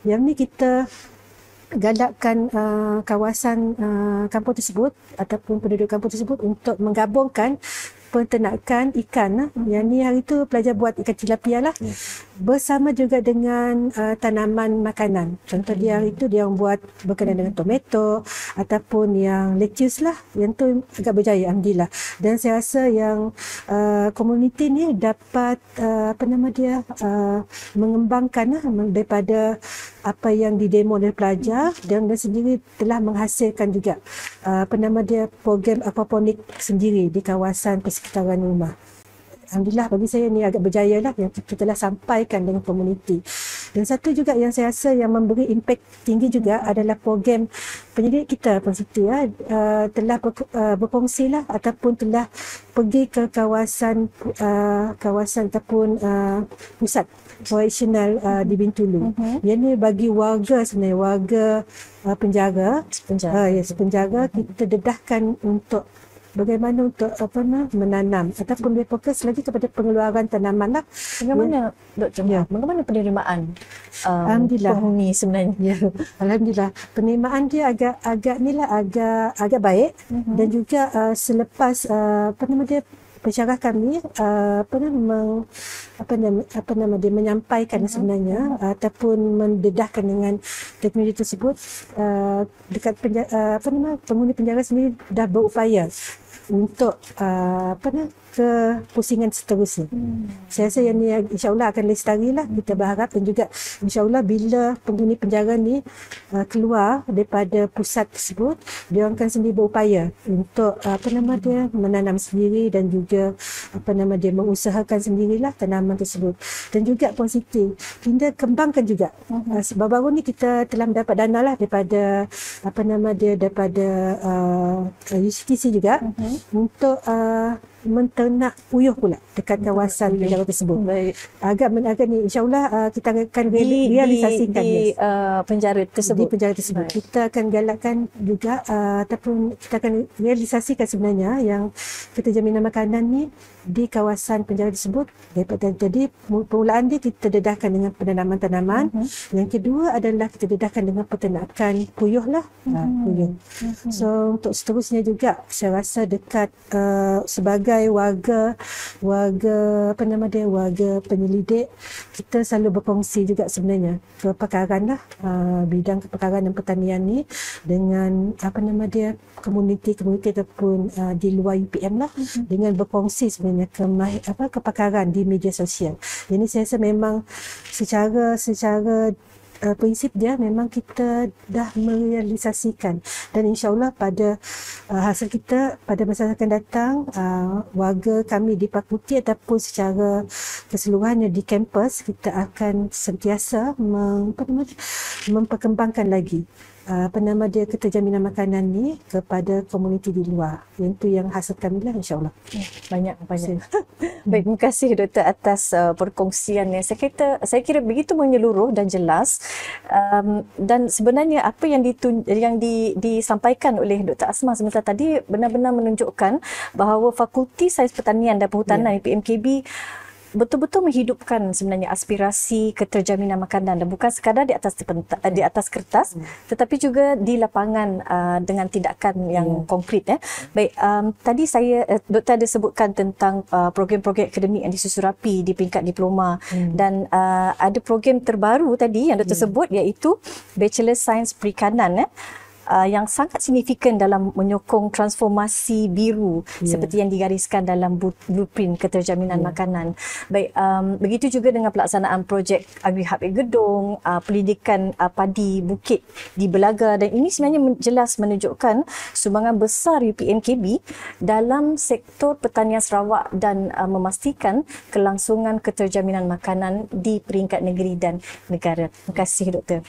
Yang ni kita galakkan kawasan kampung tersebut ataupun penduduk kampung tersebut untuk menggabungkan penternakan ikan. Yang ni hari tu pelajar buat ikan tilapia lah bersama juga dengan tanaman makanan. Contoh dia hari tu dia buat berkenaan dengan tomato ataupun yang lettuce lah. Yang tu agak berjaya, alhamdulillah. Dan saya rasa yang komuniti ni dapat mengembangkan daripada apa yang didemo oleh pelajar, dan dia sendiri telah menghasilkan juga program aquaponik sendiri di kawasan persekitaran rumah. Alhamdulillah, bagi saya ni agak berjaya lah yang kita telah sampaikan dengan komuniti. Dan satu juga yang saya rasa yang memberi impak tinggi juga adalah program penyelidik kita Puan Siti telah berkongsi lah ataupun telah pergi ke kawasan ataupun pusat operasional di Bintulu. Yang ni bagi warga sebenarnya, warga penjara, penjara kita dedahkan untuk bagaimana untuk menanam ataupun dia fokus lagi kepada pengeluaran tanaman lah. Bagaimana Dr. Bagaimana penerimaan Alhamdulillah penghuni sebenarnya? Ya, alhamdulillah penerimaan dia agak baik dan juga selepas pensyarah kami menyampaikan sebenarnya ataupun mendedahkan dengan teknologi tersebut, dekat penghuni penjara sendiri dah berupaya untuk kepusingan seterusnya. Saya rasa yang ni insya-Allah akan lestari lah, kita berharap, dan juga insya-Allah bila penghuni penjara ni keluar daripada pusat tersebut, dia akan sendiri berupaya untuk menanam sendiri dan juga mengusahakan sendirilah tanaman tersebut. Dan juga Puan Siti, kita kembangkan juga. Baru-baru ni kita telah mendapat dana lah daripada daripada UCTC juga untuk menternak puyuh pula dekat kawasan penjara tersebut. Agak ni insya-Allah kita akan realisasikan di penjara tersebut. Di penjara tersebut. Kita akan galakkan juga ataupun kita akan realisasikan sebenarnya yang kita jaminan makanan ni di kawasan penjara tersebut. Jadi permulaan dia kita dedahkan dengan penanaman tanaman. Yang kedua adalah kita dedahkan dengan peternakan puyuh lah. Puyuh. So untuk seterusnya juga saya rasa dekat sebagai warga penyelidik, kita selalu berkongsi juga sebenarnya kepakaran lah, bidang kepakaran dan pertanian ni dengan komuniti ataupun di luar UPM lah, dengan berkongsi sebenarnya kepakaran di media sosial. Jadi saya rasa memang secara prinsip dia memang kita dah merealisasikan, dan insya-Allah pada hasil kita pada masa akan datang, warga kami di fakulti ataupun secara keseluruhannya di kampus, kita akan sentiasa memperkembangkan lagi keterjaminan makanan ni kepada komuniti di luar. Itu yang hasil kami lah, insya-Allah. Banyak. Baik, terima kasih Doktor atas perkongsiannya. Saya kira begitu menyeluruh dan jelas. Dan sebenarnya apa yang disampaikan oleh Dr. Asma sebentar tadi benar-benar menunjukkan bahawa Fakulti Sains Pertanian dan Perhutanan PMKB betul-betul menghidupkan sebenarnya aspirasi keterjaminan makanan, dan bukan sekadar di atas kertas, tetapi juga di lapangan dengan tindakan yang konkret. Baik, tadi Doktor ada sebutkan tentang program-program akademik yang disusurapi di peringkat diploma, dan ada program terbaru tadi yang Doktor sebut, iaitu Bachelor Sains Perikanan yang sangat signifikan dalam menyokong transformasi biru seperti yang digariskan dalam blueprint keterjaminan makanan. Baik, begitu juga dengan pelaksanaan projek AgriHub Gedong, pendidikan padi bukit di Belaga, dan ini sebenarnya jelas menunjukkan sumbangan besar UPMKB dalam sektor pertanian Sarawak dan memastikan kelangsungan keterjaminan makanan di peringkat negeri dan negara. Terima kasih Doktor.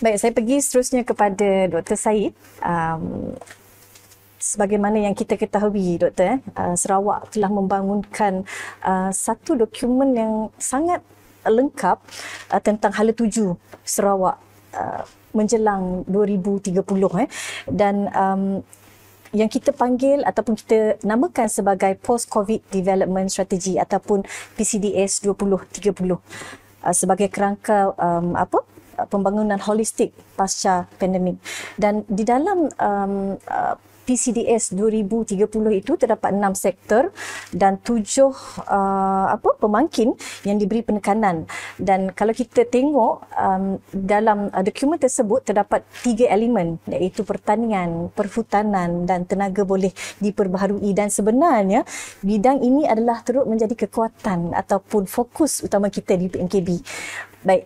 Baik, saya pergi seterusnya kepada Dr. Syed. Sebagaimana yang kita ketahui, Doktor, Sarawak telah membangunkan satu dokumen yang sangat lengkap tentang hala tuju Sarawak menjelang 2030. Dan yang kita panggil ataupun kita namakan sebagai Post-COVID Development Strategy ataupun PCDS 2030 sebagai kerangka pembangunan holistik pasca pandemik. Dan di dalam PCDS 2030 itu terdapat 6 sektor dan 7 pemangkin yang diberi penekanan. Dan kalau kita tengok dalam dokumen tersebut terdapat 3 elemen, iaitu pertanian, perhutanan dan tenaga boleh diperbaharui, dan sebenarnya bidang ini adalah turut menjadi kekuatan ataupun fokus utama kita di PMKB. Baik,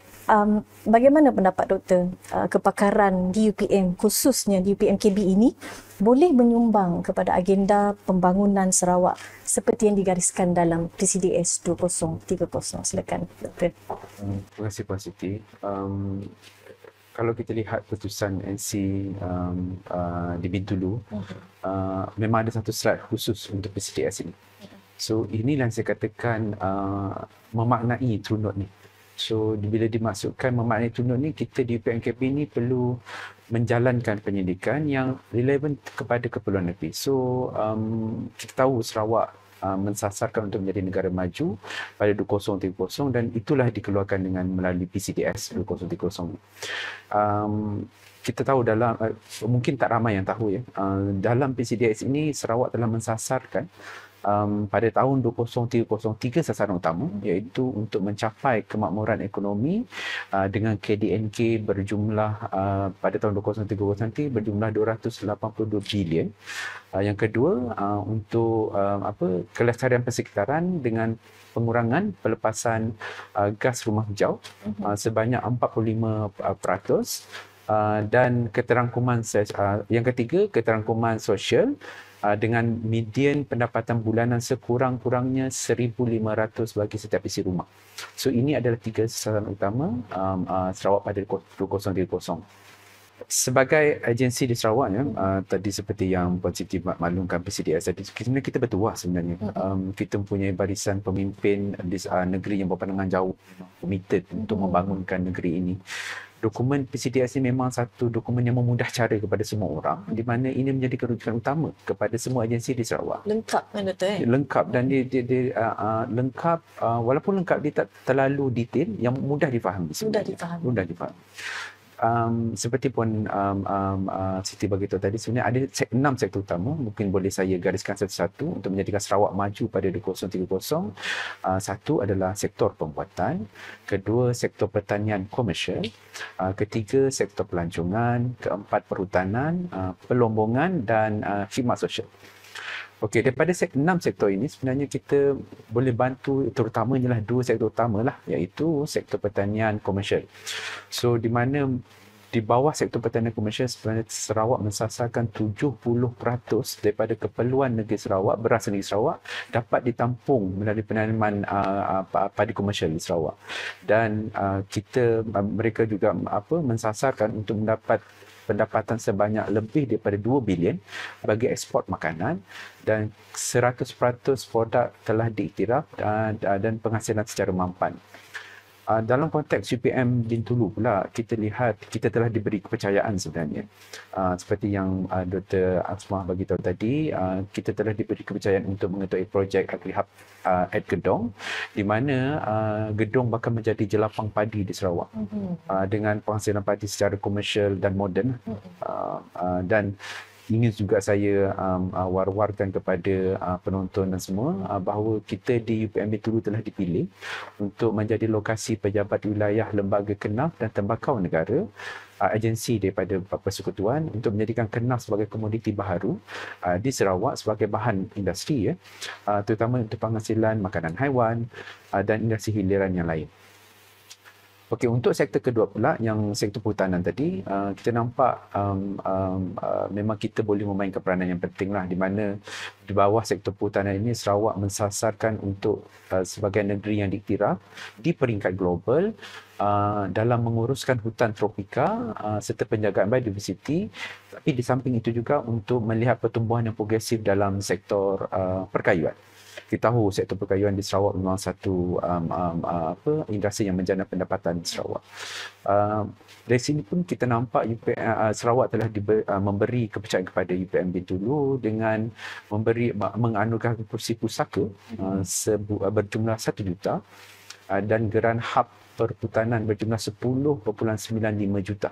Bagaimana pendapat doktor, kepakaran di UPM, khususnya di UPM KB ini boleh menyumbang kepada agenda pembangunan Sarawak seperti yang digariskan dalam PCDS 2030? Silakan doktor. Terima kasih Puan Siti. Kalau kita lihat putusan NC di Bintulu, memang ada satu slide khusus untuk PCDS ini. So inilah yang saya katakan memaknai True Note ni. So bila dimaksudkan memaknai True Note ni, kita di UPMKB ni perlu menjalankan penyidikan yang relevan kepada keperluan negeri. So kita tahu Sarawak mensasarkan untuk menjadi negara maju pada 2030 dan itulah dikeluarkan dengan melalui PCDS 2030. Kita tahu dalam mungkin tak ramai yang tahu ya, dalam PCDS ini Sarawak telah mensasarkan pada tahun 2033 sasaran utama, iaitu untuk mencapai kemakmuran ekonomi dengan KDNK berjumlah pada tahun 2030 nanti berjumlah 282 bilion. Yang kedua untuk kelestarian persekitaran dengan pengurangan pelepasan gas rumah hijau sebanyak 45%. Dan keterangkuman yang ketiga, keterangkuman sosial dengan median pendapatan bulanan sekurang-kurangnya 1,500 bagi setiap isi rumah. So ini adalah 3 sasaran utama Sarawak pada 2030. Sebagai agensi di Sarawak ya, tadi seperti yang Puan Siti maklumkan PCDS tadi, sebenarnya kita bertuah sebenarnya. Kita mempunyai barisan pemimpin di negeri yang berpandangan jauh, committed untuk membangunkan negeri ini. Dokumen PCDS ini memang satu dokumen yang memudah cara kepada semua orang, di mana ini menjadi kerujukan utama kepada semua agensi di Sarawak. Lengkap kan doktor? Lengkap, dan dia lengkap, walaupun lengkap dia tak terlalu detail, yang mudah difahami. Mudah difahami. Seperti Puan Siti beritahu tadi, sebenarnya ada 6 sektor utama, mungkin boleh saya gariskan satu-satu untuk menjadikan Sarawak maju pada 2030. Satu adalah sektor pembuatan, kedua sektor pertanian komersial, ketiga sektor pelancongan, keempat perhutanan, pelombongan dan khidmat sosial. Okey, daripada 6 sektor ini sebenarnya kita boleh bantu terutamanya lah 2 sektor utama lah, iaitu sektor pertanian komersial. So di mana di bawah sektor pertanian komersial sebenarnya Sarawak mensasarkan 70% daripada keperluan negeri Sarawak, beras negeri Sarawak dapat ditampung melalui penanaman padi komersial di Sarawak. Dan mereka juga mensasarkan untuk mendapat pendapatan sebanyak lebih daripada 2 bilion bagi ekspor makanan, dan 100% produk telah diiktiraf dan penghasilan secara mampan. Dalam konteks UPM Bintulu pula, kita lihat kita telah diberi kepercayaan sebenarnya. Seperti yang Dr. Asmah bagi tahu tadi, kita telah diberi kepercayaan untuk mengetuai projek AgriHub at Gedong, di mana Gedong bakal menjadi jelapang padi di Sarawak dengan penghasilan padi secara komersial dan moden. Dan ingin juga saya war-warkan kepada penonton dan semua bahawa kita di UPM Bintulu telah dipilih untuk menjadi lokasi pejabat wilayah lembaga kenaf dan tembakau negara, agensi daripada persekutuan, untuk menjadikan kenaf sebagai komoditi baharu di Sarawak sebagai bahan industri, terutama untuk penghasilan makanan haiwan dan industri hiliran yang lain. Okey, untuk sektor kedua pula, yang sektor perhutanan tadi, kita nampak memang kita boleh memainkan peranan yang penting lah, di mana di bawah sektor perhutanan ini Sarawak mensasarkan untuk sebagai negeri yang diiktiraf di peringkat global dalam menguruskan hutan tropika serta penjagaan biodiversiti, tapi di samping itu juga untuk melihat pertumbuhan yang progresif dalam sektor perkayuan. Kita tahu sektor perkayuan di Sarawak memang satu industri yang menjana pendapatan di Sarawak. Dari sini pun kita nampak Sarawak telah memberi kepercayaan kepada UPM Bintulu dengan menganugerahkan kursi pusaka berjumlah 1 juta dan geran hub perhutanan berjumlah 10.95 juta.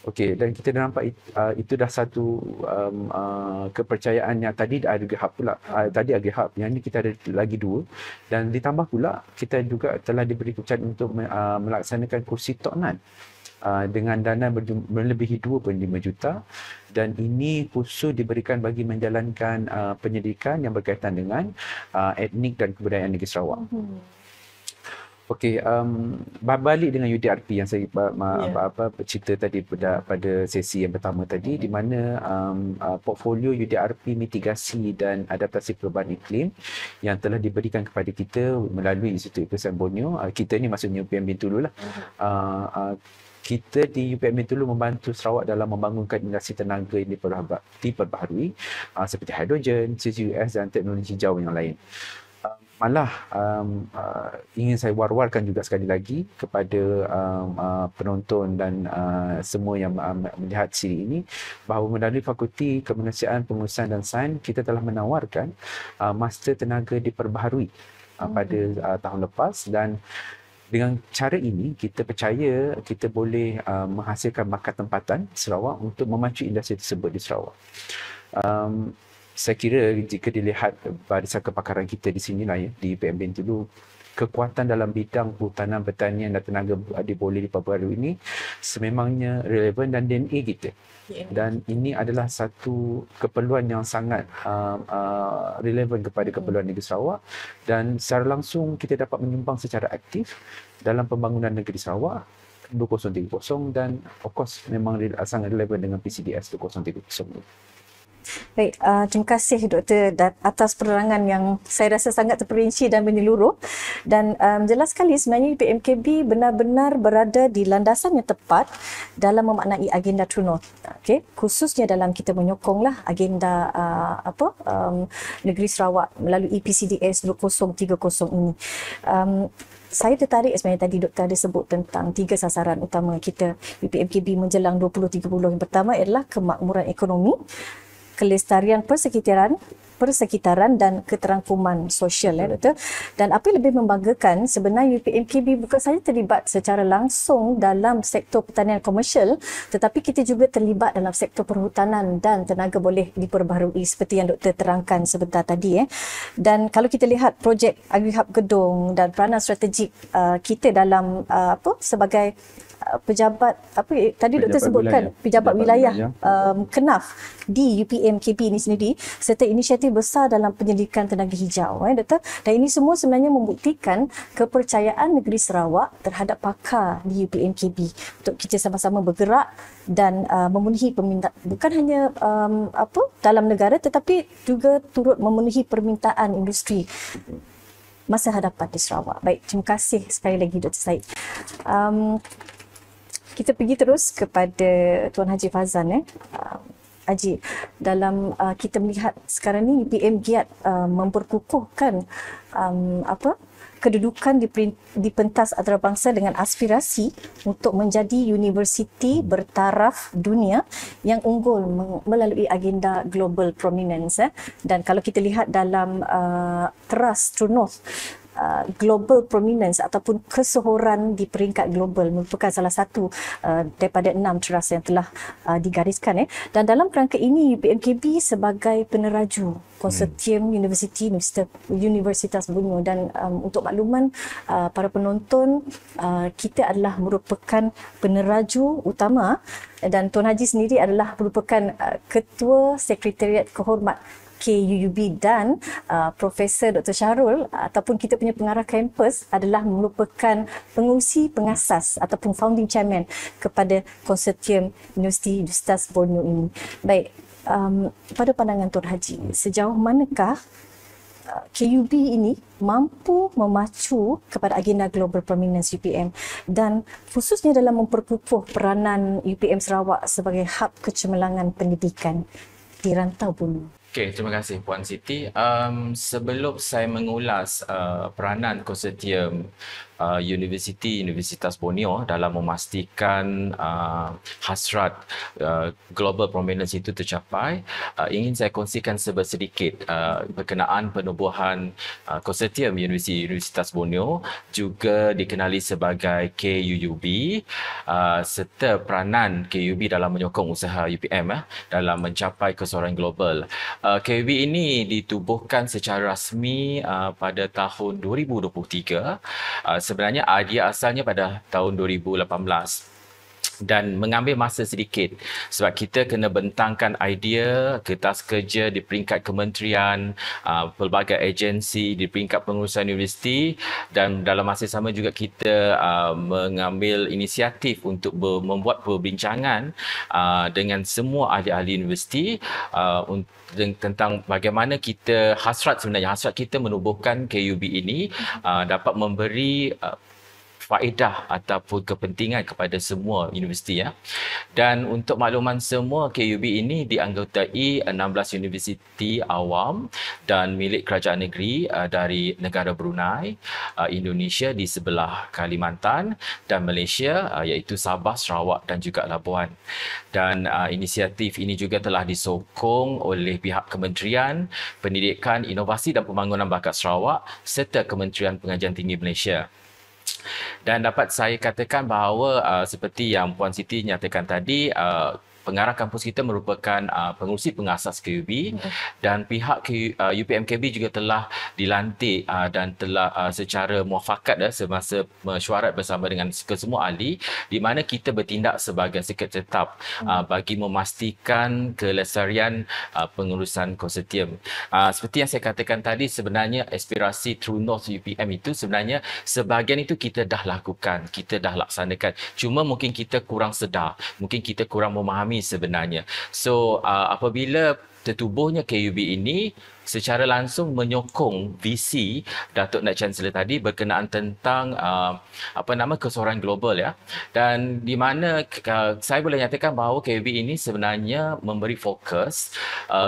Okey, dan kita nampak itu dah satu kepercayaan yang tadi ada AgriHub pula. Tadi AgriHub, yang ni kita ada lagi 2, dan ditambah pula kita juga telah diberi kepercayaan untuk melaksanakan kursi Toknan dengan dana melebihi 2.5 juta, dan ini khusus diberikan bagi menjalankan penyidikan yang berkaitan dengan etnik dan kebudayaan negeri Sarawak. Okey, balik dengan UDRP yang saya cerita tadi pada sesi yang pertama tadi, di mana portfolio UDRP mitigasi dan adaptasi perubahan iklim yang telah diberikan kepada kita melalui Institut Ekuasaan Borneo. Kita ni maksudnya UPM Bintulu lah. Kita di UPM Bintulu membantu Sarawak dalam membangunkan industri tenaga yang diperbaharui seperti hidrogen, CCUS dan teknologi hijau yang lain. Malah ingin saya war-warkan juga sekali lagi kepada penonton dan semua yang melihat siri ini, bahawa melalui Fakulti Kemanusiaan, Pengurusan dan Sains, kita telah menawarkan Master Tenaga Diperbaharui pada tahun lepas, dan dengan cara ini kita percaya kita boleh menghasilkan bakat tempatan Sarawak untuk memacu industri tersebut di Sarawak. Saya kira jika dilihat barisan kepakaran kita di sini lah ya, di UPM Bintulu, kekuatan dalam bidang perhutanan, pertanian dan tenaga boleh diperbaharui ini sememangnya relevan dan DNA kita. Dan ini adalah satu keperluan yang sangat relevan kepada keperluan negeri Sarawak, dan secara langsung kita dapat menyumbang secara aktif dalam pembangunan negeri Sarawak 2030, dan of course memang sangat relevan dengan PCDS 2030. Baik, terima kasih Dr. atas penerangan yang saya rasa sangat terperinci dan menyeluruh, dan jelas sekali sebenarnya UPMKB benar-benar berada di landasan yang tepat dalam memaknai agenda True North. Okay? Khususnya dalam kita menyokonglah agenda negeri Sarawak melalui PCDS 2030 ini. Saya tertarik sebenarnya tadi Doktor ada sebut tentang 3 sasaran utama kita UPMKB menjelang 2030. Yang pertama adalah kemakmuran ekonomi, kelestarian persekitaran dan keterangkuman sosial, Doktor. Dan apa yang lebih membanggakan, sebenarnya UPMKB bukan sahaja terlibat secara langsung dalam sektor pertanian komersial, tetapi kita juga terlibat dalam sektor perhutanan dan tenaga boleh diperbaharui seperti yang Doktor terangkan sebentar tadi. Dan kalau kita lihat projek AgriHub Gedong dan peranan strategik kita dalam sebagai pejabat tadi Doktor sebutkan pejabat wilayah KENAF di UPMKB ini sendiri, serta inisiatif besar dalam penyelidikan tenaga hijau, Doktor. Dan ini semua sebenarnya membuktikan kepercayaan negeri Sarawak terhadap pakar di UPMKB untuk kita sama-sama bergerak dan memenuhi permintaan bukan hanya dalam negara, tetapi juga turut memenuhi permintaan industri masa hadapan di Sarawak. Baik, terima kasih sekali lagi Dr. Said. Kita pergi terus kepada Tuan Haji Fazan. Haji, dalam kita melihat sekarang ni UPM giat memperkukuhkan kedudukan di pentas antarabangsa dengan aspirasi untuk menjadi universiti bertaraf dunia yang unggul melalui agenda global prominence. Dan kalau kita lihat dalam teras True North, global prominence ataupun kesohoran di peringkat global merupakan salah satu daripada 6 teras yang telah digariskan. Dan dalam kerangka ini UPMKB sebagai peneraju konsortium Universitas Borneo, dan untuk makluman para penonton, kita adalah merupakan peneraju utama, dan Tuan Haji sendiri adalah merupakan ketua sekretariat kehormat KUUB, dan Profesor Dr. Syahrul ataupun kita punya pengarah kampus adalah merupakan pengurusi pengasas ataupun founding chairman kepada konsortium Universitas Borneo ini. Baik, pada pandangan Tuan Haji, sejauh manakah KUB ini mampu memacu kepada agenda global prominence UPM, dan khususnya dalam memperkukuh peranan UPM Sarawak sebagai hub kecemerlangan pendidikan di rantau Borneo? Okey, terima kasih Puan Siti. Sebelum saya mengulas peranan konsortium Universitas Borneo dalam memastikan hasrat global prominence itu tercapai, ingin saya kongsikan sedikit berkenaan penubuhan konsortium Universitas Borneo, juga dikenali sebagai KUUB, serta peranan KUUB dalam menyokong usaha UPM dalam mencapai kesohoran global. KUUB ini ditubuhkan secara rasmi pada tahun 2023. Sebenarnya idea asalnya pada tahun 2018. dan mengambil masa sedikit sebab kita kena bentangkan idea, kertas kerja di peringkat kementerian, pelbagai agensi, di peringkat pengurusan universiti, dan dalam masa sama juga kita mengambil inisiatif untuk membuat perbincangan dengan semua ahli-ahli universiti tentang bagaimana kita hasrat kita menubuhkan KUB ini dapat memberi faedah ataupun kepentingan kepada semua universiti ya. Dan untuk makluman semua, KUB ini dianggotai 16 universiti awam dan milik kerajaan negeri dari negara Brunei, Indonesia di sebelah Kalimantan dan Malaysia iaitu Sabah, Sarawak dan juga Labuan. Dan inisiatif ini juga telah disokong oleh pihak Kementerian Pendidikan, Inovasi dan Pembangunan Bakat Sarawak serta Kementerian Pengajian Tinggi Malaysia. Dan dapat saya katakan bahawa seperti yang Puan Siti nyatakan tadi, pengarah kampus kita merupakan pengurusi pengasas KUB dan pihak UPMKB juga telah dilantik dan telah secara muafakat semasa mesyuarat bersama dengan kesemua ahli di mana kita bertindak sebagai sekretariat tetap bagi memastikan kelestarian pengurusan konsortium. Seperti yang saya katakan tadi, sebenarnya aspirasi True North UPM itu sebenarnya sebahagian itu kita dah lakukan, kita dah laksanakan. Cuma mungkin kita kurang sedar, mungkin kita kurang memahami sebenarnya. So apabila tertubuhnya KUB ini secara langsung menyokong visi Datuk Naib Chancellor tadi berkenaan tentang keseorangan global ya. Dan di mana saya boleh nyatakan bahawa KUB ini sebenarnya memberi fokus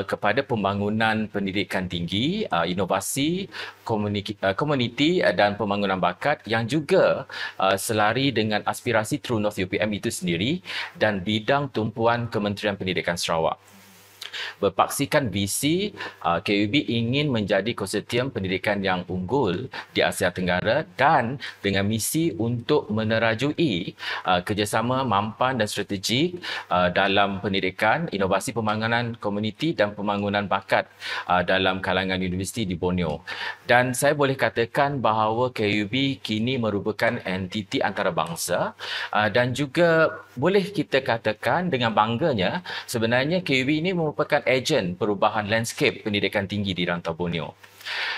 kepada pembangunan pendidikan tinggi, inovasi, komuniti dan pembangunan bakat yang juga selari dengan aspirasi True North UPM itu sendiri dan bidang tumpuan Kementerian Pendidikan Sarawak. Berpaksikan visi, KUB ingin menjadi konsortium pendidikan yang unggul di Asia Tenggara dan dengan misi untuk menerajui kerjasama mampan dan strategik dalam pendidikan, inovasi pembangunan komuniti dan pembangunan bakat dalam kalangan universiti di Borneo. Dan saya boleh katakan bahawa KUB kini merupakan entiti antarabangsa dan juga boleh kita katakan dengan bangganya sebenarnya KUB ini merupakan ejen perubahan landscape pendidikan tinggi di rantau Borneo.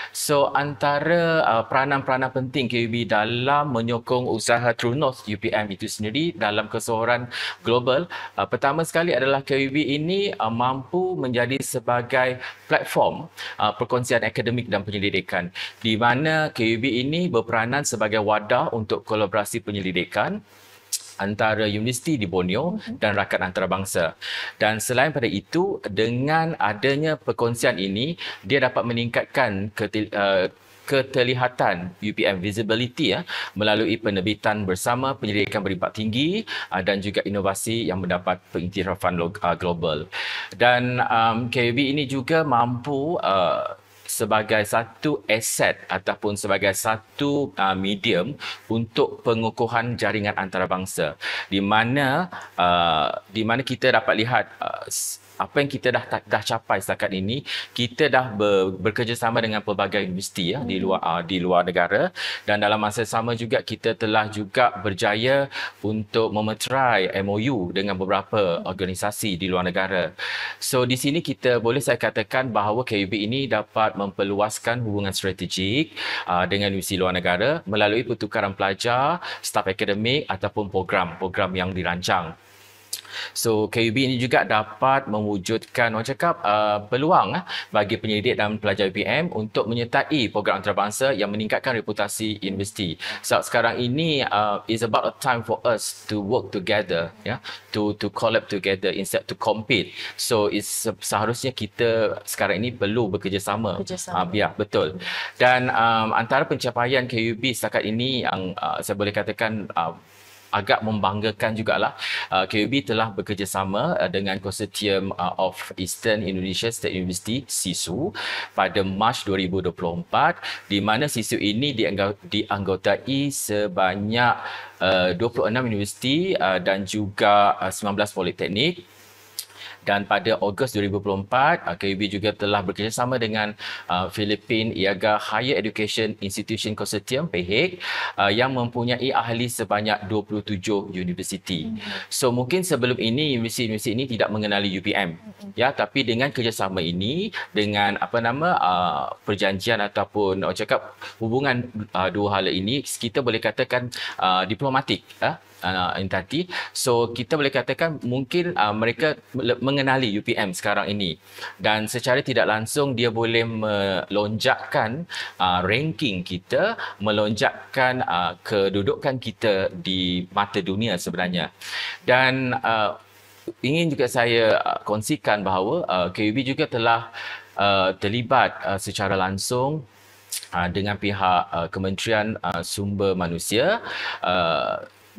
So antara peranan-peranan penting KUB dalam menyokong usaha True North UPM itu sendiri dalam keseorangan global, pertama sekali adalah KUB ini mampu menjadi sebagai platform perkongsian akademik dan penyelidikan di mana KUB ini berperanan sebagai wadah untuk kolaborasi penyelidikan antara universiti di Borneo dan rakan antarabangsa. Dan selain pada itu, dengan adanya perkongsian ini, dia dapat meningkatkan keterlihatan UPM visibility melalui penerbitan bersama penyelidikan berimpak tinggi dan juga inovasi yang mendapat pengiktirafan global. Dan KUB ini juga mampu sebagai satu aset ataupun sebagai satu medium untuk pengukuhan jaringan antarabangsa di mana kita dapat lihat apa yang kita dah capai setakat ini. Kita dah bekerjasama dengan pelbagai universiti di luar negara dan dalam masa sama juga kita telah juga berjaya untuk memeterai MOU dengan beberapa organisasi di luar negara. So di sini kita boleh saya katakan bahawa KUB ini dapat memperluaskan hubungan strategik dengan universiti luar negara melalui pertukaran pelajar, staf akademik ataupun program yang dirancang. So KUB ini juga dapat mewujudkan peluang bagi penyelidik dan pelajar UPM untuk menyertai program antarabangsa yang meningkatkan reputasi universiti. So sekarang ini is about a time for us to work together, to collab together instead to compete. So seharusnya kita sekarang ini perlu bekerjasama. Ya, betul. Dan antara pencapaian KUB setakat ini yang saya boleh katakan agak membanggakan jugalah, KUB telah bekerjasama dengan Consortium of Eastern Indonesia State University SISU pada Mac 2024 di mana SISU ini dianggotai sebanyak 26 universiti dan juga 19 politeknik. Dan pada Ogos 2024, KUB juga telah bekerjasama dengan Philippine Iaga Higher Education Institution Consortium (PHIC) yang mempunyai ahli sebanyak 27 universiti. So mungkin sebelum ini universiti-universiti ini tidak mengenali UPM, ya, tapi dengan kerjasama ini, dengan perjanjian ataupun hubungan dua hal ini, kita boleh katakan diplomatik, entiti. So kita boleh katakan mungkin mereka mengenali UPM sekarang ini, dan secara tidak langsung dia boleh melonjakkan ranking kita, melonjakkan kedudukan kita di mata dunia sebenarnya. Dan ingin juga saya kongsikan bahawa KUB juga telah terlibat secara langsung dengan pihak Kementerian Sumber Manusia,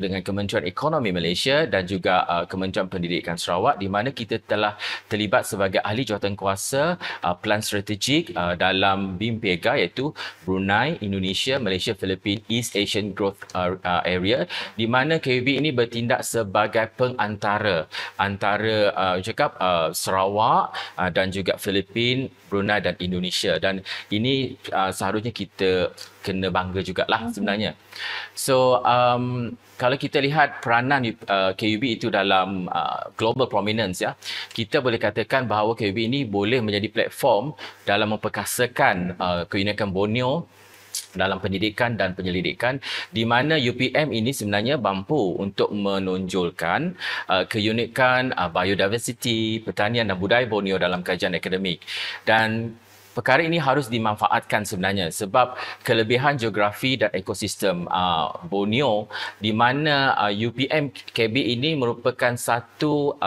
dengan Kementerian Ekonomi Malaysia dan juga Kementerian Pendidikan Sarawak, di mana kita telah terlibat sebagai ahli jawatankuasa pelan strategik dalam BIM PEGA, iaitu Brunei, Indonesia, Malaysia, Filipina East Asian Growth Area, di mana KUB ini bertindak sebagai pengantara antara Sarawak dan juga Filipina, Brunei dan Indonesia, dan ini seharusnya kita kena bangga jugalah sebenarnya. So kalau kita lihat peranan KUB itu dalam global prominence, ya, kita boleh katakan bahawa KUB ini boleh menjadi platform dalam memperkasakan keunikan Borneo dalam pendidikan dan penyelidikan, di mana UPM ini sebenarnya mampu untuk menonjolkan keunikan biodiversity, pertanian dan budaya Borneo dalam kajian akademik. Dan perkara ini harus dimanfaatkan sebenarnya sebab kelebihan geografi dan ekosistem Borneo, di mana UPM KB ini merupakan satu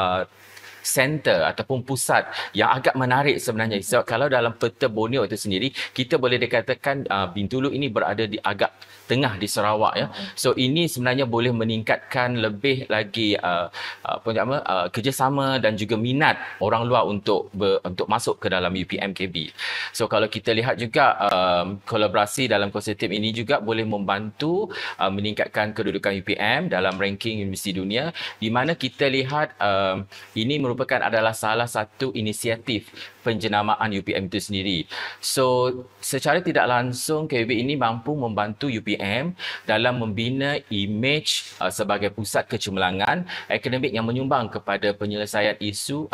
center ataupun pusat yang agak menarik sebenarnya. So, kalau dalam peta Borneo itu sendiri, kita boleh dikatakan Bintulu ini berada di agak tengah di Sarawak, ya. So ini sebenarnya boleh meningkatkan lebih lagi kerjasama dan juga minat orang luar untuk masuk ke dalam UPM KB. So kalau kita lihat juga kolaborasi dalam konsortium ini juga boleh membantu meningkatkan kedudukan UPM dalam ranking universiti dunia, di mana kita lihat ini merupakan adalah salah satu inisiatif penjenamaan UPM itu sendiri. So secara tidak langsung KUB ini mampu membantu UPM dalam membina imej sebagai pusat kecemerlangan akademik yang menyumbang kepada penyelesaian isu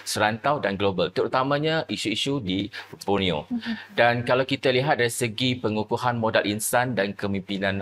serantau dan global, terutamanya isu-isu di Borneo. Dan kalau kita lihat dari segi pengukuhan modal insan dan kepimpinan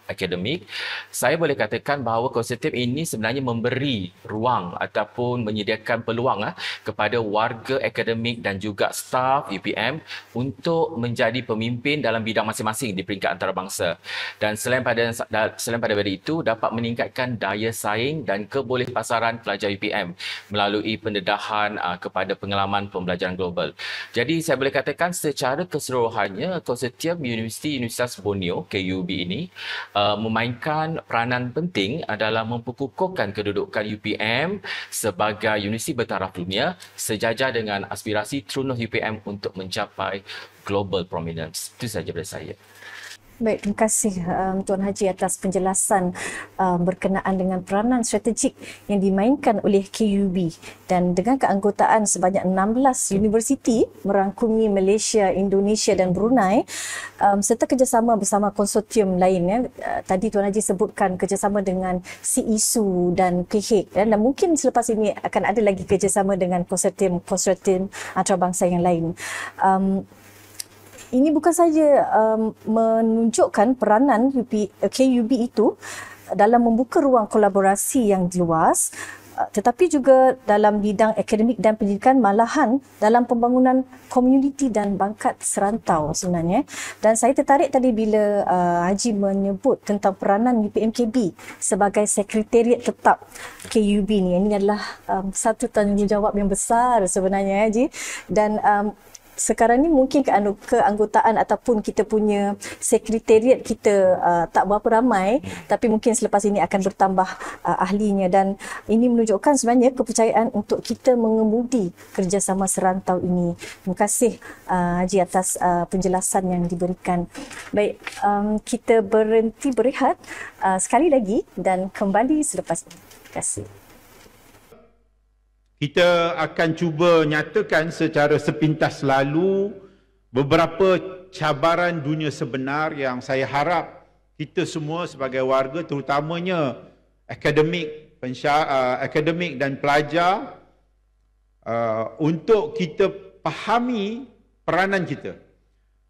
akademik, saya boleh katakan bahawa konsortium ini sebenarnya memberi ruang ataupun menyediakan peluang kepada warga akademik dan juga staf UPM untuk menjadi pemimpin dalam bidang masing-masing di peringkat antarabangsa. Dan selain pada itu, dapat meningkatkan daya saing dan kebolehpasaran pelajar UPM melalui pendedahan kepada pengalaman pembelajaran global. Jadi saya boleh katakan secara keseluruhannya, konsortium Universitas Borneo KUB ini memainkan peranan penting dalam memperkukuhkan kedudukan UPM sebagai universiti bertaraf dunia, sejajar dengan aspirasi Trunus UPM untuk mencapai global prominence. Itu sahaja dari saya. Baik, terima kasih Tuan Haji atas penjelasan berkenaan dengan peranan strategik yang dimainkan oleh KUB, dan dengan keanggotaan sebanyak 16 universiti merangkumi Malaysia, Indonesia dan Brunei, serta kerjasama bersama konsortium lainnya. Tadi Tuan Haji sebutkan kerjasama dengan CISU dan PHIC, dan mungkin selepas ini akan ada lagi kerjasama dengan konsortium antarabangsa yang lain. Ini bukan saja menunjukkan peranan KUB itu dalam membuka ruang kolaborasi yang luas, tetapi juga dalam bidang akademik dan pendidikan, malahan dalam pembangunan komuniti dan bangkat serantau sebenarnya. Dan saya tertarik tadi bila Haji menyebut tentang peranan UPMKB sebagai sekretariat tetap KUB ni. Ini adalah satu tanggungjawab yang besar sebenarnya, Haji. Dan sekarang ni mungkin keanggotaan ataupun kita punya sekretariat kita tak berapa ramai, tapi mungkin selepas ini akan bertambah ahlinya, dan ini menunjukkan sebenarnya kepercayaan untuk kita mengemudi kerjasama serantau ini. Terima kasih Haji atas penjelasan yang diberikan. Baik, kita berhenti berehat sekali lagi dan kembali selepas ini. Terima kasih. kita akan cuba nyatakan secara sepintas lalu beberapa cabaran dunia sebenar yang saya harap kita semua sebagai warga, terutamanya akademik dan pelajar, untuk kita fahami peranan kita.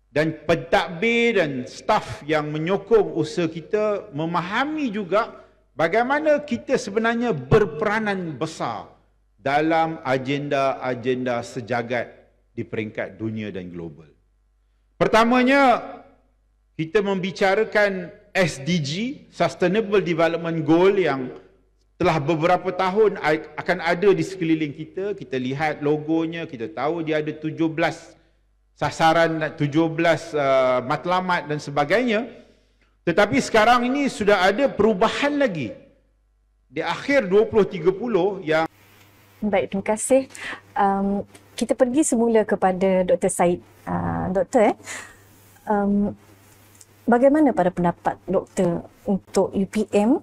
Dan pentadbir dan staf yang menyokong usaha kita memahami juga bagaimana kita sebenarnya berperanan besar dalam agenda-agenda sejagat di peringkat dunia dan global. Pertamanya, kita membicarakan SDG, Sustainable Development Goal, yang telah beberapa tahun akan ada di sekeliling kita. Kita lihat logonya, kita tahu dia ada 17 sasaran, 17 matlamat dan sebagainya. Tetapi sekarang ini sudah ada perubahan lagi. Di akhir 2030 yang... Baik, terima kasih. Kita pergi semula kepada Dr. Said. Doktor, bagaimana pada pendapat Doktor untuk UPM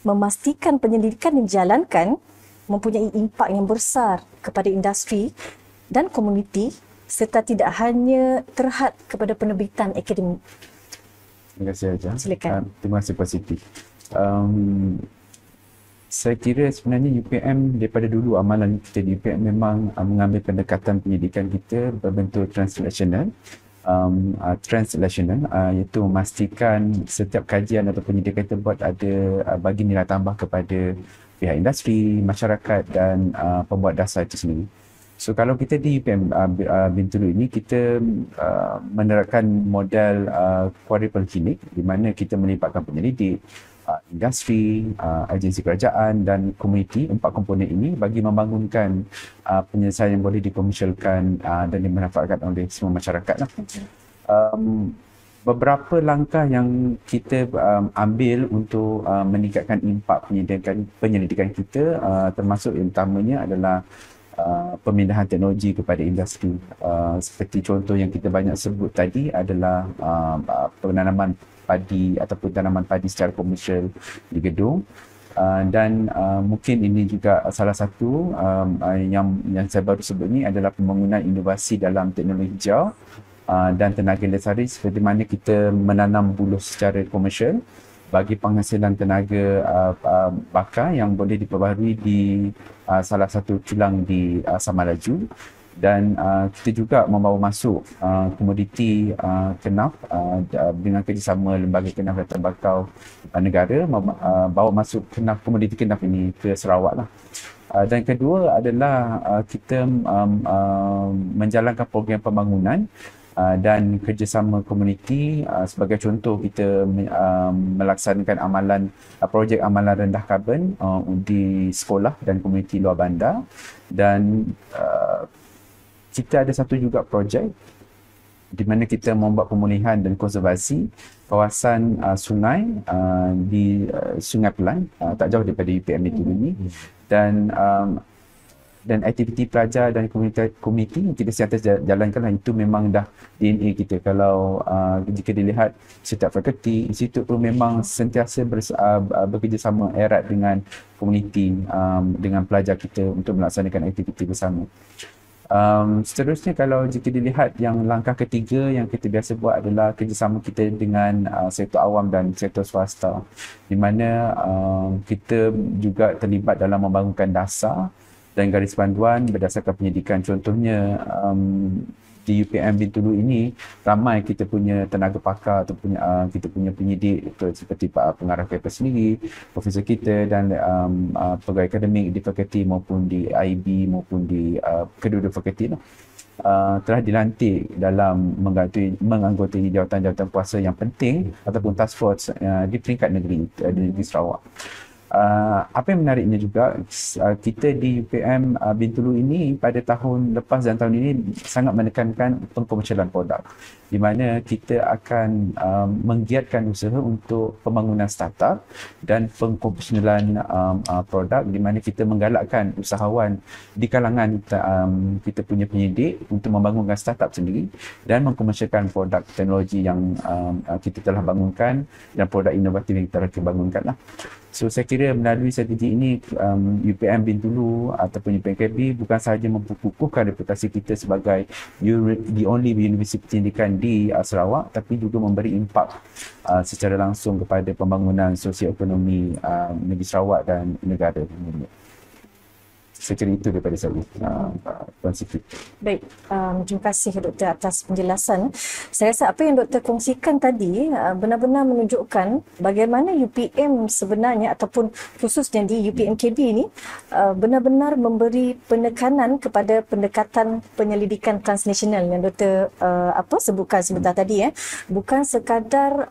memastikan penyelidikan yang dijalankan mempunyai impak yang besar kepada industri dan komuniti serta tidak hanya terhad kepada penerbitan akademik? Terima kasih Haja. Silakan. Terima kasih Puan Siti. Saya kira sebenarnya UPM daripada dulu amalan kita di UPM memang mengambil pendekatan pendidikan kita berbentuk translational, iaitu memastikan setiap kajian atau pendidikan kita buat ada bagi nilai tambah kepada pihak industri, masyarakat dan pembuat dasar itu sendiri. So kalau kita di UPM Bintulu ini, kita menerapkan model quadruple clinic di mana kita melibatkan penyelidik, industri, agensi kerajaan dan komuniti. 4 komponen ini bagi membangunkan penyelesaian yang boleh dikomersialkan dan dimanfaatkan oleh semua masyarakat. Beberapa langkah yang kita ambil untuk meningkatkan impak penyelidikan kita, termasuk yang utamanya adalah pemindahan teknologi kepada industri. Seperti contoh yang kita banyak sebut tadi adalah penanaman padi ataupun tanaman padi secara komersial di gedung, dan mungkin ini juga salah satu yang saya baru sebut ni adalah pembangunan inovasi dalam teknologi hijau dan tenaga lestari, seperti mana kita menanam buluh secara komersial bagi penghasilan tenaga bakar yang boleh diperbaharui di salah satu kilang di Samalaju. Dan kita juga membawa masuk komoditi kenaf dengan kerjasama lembaga kenaf dan tembakau negara, bawa masuk komoditi kenaf ini ke Sarawak lah. Dan kedua adalah kita menjalankan program pembangunan dan kerjasama komuniti. Sebagai contoh, kita melaksanakan projek amalan rendah karbon di sekolah dan komuniti luar bandar. Dan kita ada satu juga projek di mana kita membuat pemulihan dan konservasi kawasan sungai di Sungai Pelan, tak jauh daripada UPM itu ini. Dan aktiviti pelajar dan komuniti yang kita sentiasa jalankan itu memang dah DNA kita. Kalau jika dilihat setiap fakulti, institut pun memang sentiasa bekerjasama erat dengan komuniti, dengan pelajar kita untuk melaksanakan aktiviti bersama. Seterusnya, kalau jika dilihat yang langkah ketiga yang kita biasa buat adalah kerjasama kita dengan sektor awam dan sektor swasta, di mana kita juga terlibat dalam membangunkan dasar dan garis panduan berdasarkan penyidikan. Contohnya di UPM Bintulu ini ramai kita punya tenaga pakar ataupun kita punya penyidik seperti pengarah paper sendiri, profesor kita dan pegawai akademik di fakulti maupun di IB maupun di kedua-dua fakulti telah dilantik dalam menganggotai jawatan-jawatan kuasa yang penting ataupun task force di peringkat negeri di Sarawak. Apa yang menariknya juga, kita di UPM Bintulu ini pada tahun lepas dan tahun ini sangat menekankan pengkomersialan produk, di mana kita akan menggiatkan usaha untuk pembangunan startup dan pengkomersialan produk, di mana kita menggalakkan usahawan di kalangan kita punya penyidik untuk membangunkan startup sendiri dan mengkomersialkan produk teknologi yang kita telah bangunkan dan produk inovatif yang kita telah bangunkan lah. So saya kira melalui strategi ini UPM Bintulu ataupun UPMKB bukan sahaja memperkukuhkan reputasi kita sebagai the only universiti pendidikan di Sarawak, tapi juga memberi impak secara langsung kepada pembangunan sosioekonomi negeri Sarawak dan negara. Saya kira itu daripada saya, Puan Siti. Baik, terima kasih Doktor atas penjelasan. Saya rasa apa yang Doktor kongsikan tadi benar-benar menunjukkan bagaimana UPM sebenarnya ataupun khususnya di UPMKB ini benar-benar memberi penekanan kepada pendekatan penyelidikan transnasional yang Doktor sebutkan sebentar tadi. Bukan sekadar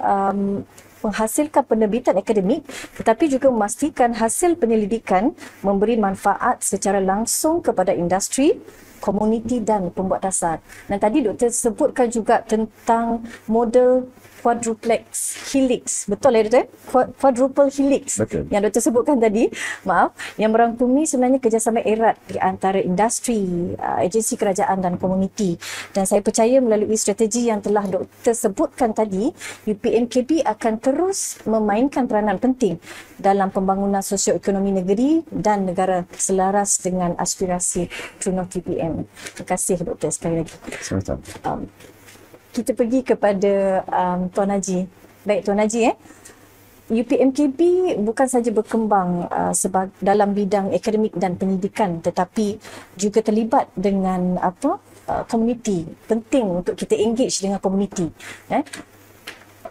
menghasilkan penerbitan akademik tetapi juga memastikan hasil penyelidikan memberi manfaat secara langsung kepada industri, komuniti dan pembuat dasar. Dan tadi Doktor sebutkan juga tentang model quadruplex helix. Betul ya Doktor? Quadruple helix. Betul. Yang Doktor sebutkan tadi, yang merangkumi sebenarnya kerjasama erat di antara industri, agensi kerajaan dan komuniti. Dan saya percaya melalui strategi yang telah Doktor sebutkan tadi, UPMKB akan terus memainkan peranan penting dalam pembangunan sosioekonomi negeri dan negara selaras dengan aspirasi True North UPM. Terima kasih Doktor sekali lagi. Sama-sama. Kita pergi kepada Tuan Haji. Baik Tuan Haji, UPMKB bukan saja berkembang dalam bidang akademik dan pendidikan tetapi juga terlibat dengan komuniti. Penting untuk kita engage dengan komuniti.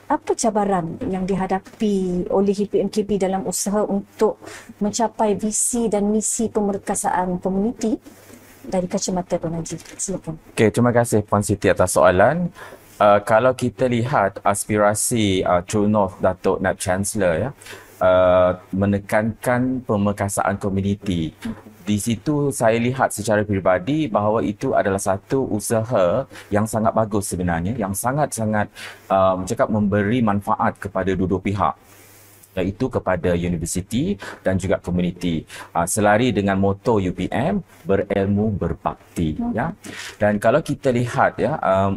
Apa cabaran yang dihadapi oleh UPMKB dalam usaha untuk mencapai visi dan misi pemerkasaan komuniti dari kacamata Tuan Haji? Silakan. Okey, terima kasih Puan Siti atas soalan. Kalau kita lihat aspirasi True North Datuk Naib Chancellor menekankan pemerkasaan komuniti. Di situ saya lihat secara peribadi bahawa itu adalah satu usaha yang sangat bagus sebenarnya, yang sangat-sangat memberi manfaat kepada dua-dua pihak, iaitu kepada universiti dan juga komuniti. Selari dengan moto UPM, berilmu berbakti. Dan kalau kita lihat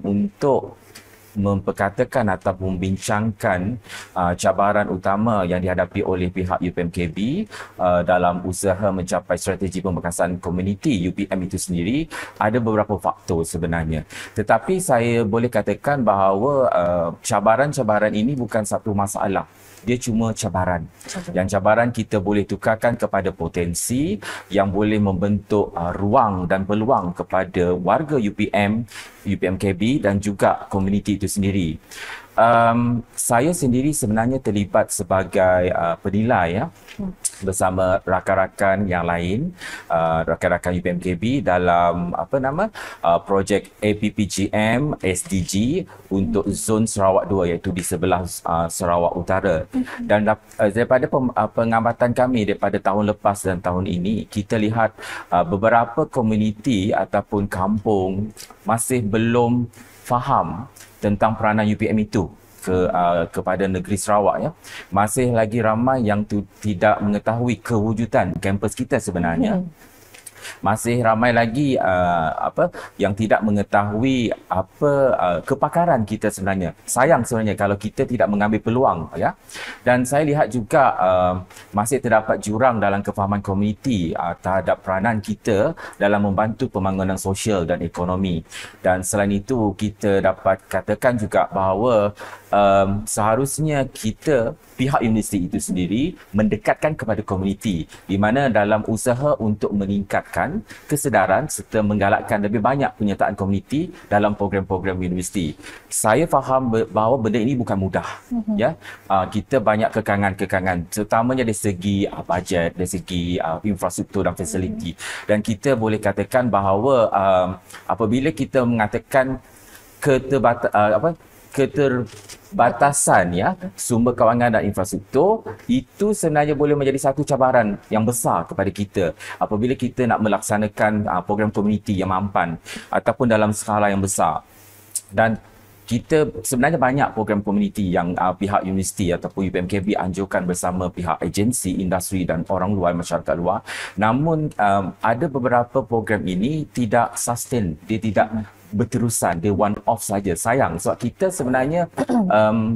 untuk memperkatakan atau membincangkan cabaran utama yang dihadapi oleh pihak UPMKB dalam usaha mencapai strategi pemerkasaan komuniti UPM itu sendiri, ada beberapa faktor sebenarnya. Tetapi saya boleh katakan bahawa cabaran-cabaran ini bukan satu masalah. Dia cuma cabaran. Yang cabaran kita boleh tukarkan kepada potensi yang boleh membentuk ruang dan peluang kepada warga UPMKB dan juga komuniti itu sendiri. Saya sendiri sebenarnya terlibat sebagai penilai bersama rakan-rakan yang lain, rakan-rakan UPMKB dalam projek APPGM SDG untuk zon Sarawak 2, iaitu di sebelah Sarawak Utara. Dan daripada pengamatan kami daripada tahun lepas dan tahun ini, kita lihat beberapa komuniti ataupun kampung masih belum faham tentang peranan UPM itu kepada negeri Sarawak. Masih lagi ramai yang tidak mengetahui kewujudan kampus kita sebenarnya. Masih ramai lagi yang tidak mengetahui kepakaran kita sebenarnya. Sayang sebenarnya kalau kita tidak mengambil peluang. Dan saya lihat juga masih terdapat jurang dalam kefahaman komuniti terhadap peranan kita dalam membantu pembangunan sosial dan ekonomi. Dan selain itu, kita dapat katakan juga bahawa seharusnya kita, pihak universiti itu sendiri, mendekatkan kepada komuniti, di mana dalam usaha untuk meningkatkan kesedaran serta menggalakkan lebih banyak penyertaan komuniti dalam program-program universiti. Saya faham bahawa benda ini bukan mudah. Kita banyak kekangan-kekangan, terutamanya dari segi bajet, dari segi infrastruktur dan fasiliti. Dan kita boleh katakan bahawa apabila kita mengatakan keterbatasan sumber kewangan dan infrastruktur, itu sebenarnya boleh menjadi satu cabaran yang besar kepada kita apabila kita nak melaksanakan program komuniti yang mampan ataupun dalam skala yang besar. Dan kita sebenarnya banyak program komuniti yang pihak universiti ataupun UPMKB anjurkan bersama pihak agensi, industri dan orang luar, masyarakat luar. Namun ada beberapa program ini tidak sustain, dia tidak berterusan, dia one off saja. Sayang sebab kita sebenarnya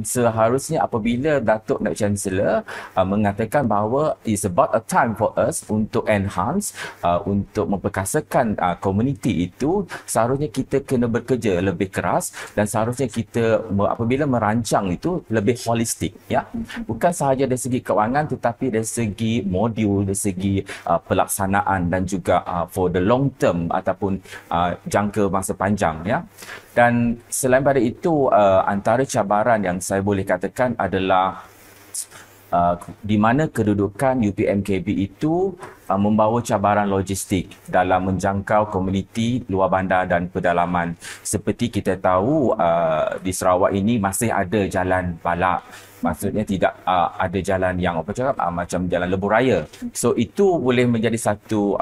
seharusnya apabila Datuk Naib Chancellor mengatakan bahawa it's about a time for us untuk enhance, untuk memperkasakan komuniti itu, seharusnya kita kena bekerja lebih keras dan seharusnya kita apabila merancang itu lebih holistik, ya. Bukan sahaja dari segi kewangan tetapi dari segi modul, dari segi pelaksanaan dan juga for the long term ataupun jangka masa panjang, ya. Dan selain pada itu, antara cabaran yang saya boleh katakan adalah di mana kedudukan UPMKB itu membawa cabaran logistik dalam menjangkau komuniti luar bandar dan pedalaman. Seperti kita tahu, di Sarawak ini masih ada jalan balak. Maksudnya tidak ada jalan yang macam jalan lebuh raya. So itu boleh menjadi satu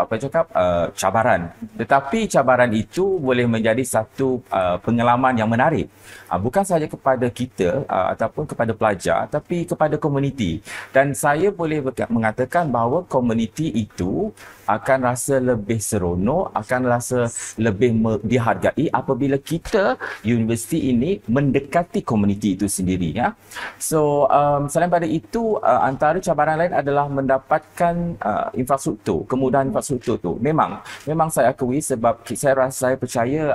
cabaran. Tetapi cabaran itu boleh menjadi satu pengalaman yang menarik. Bukan sahaja kepada kita ataupun kepada pelajar, tapi kepada komuniti. Dan saya boleh mengatakan bahawa komuniti itu akan rasa lebih seronok, akan rasa lebih dihargai apabila kita universiti ini mendekati komuniti itu sendiri, ya. So selain pada itu, antara cabaran lain adalah mendapatkan infrastruktur, kemudahan infrastruktur tu. Memang saya akui sebab saya percaya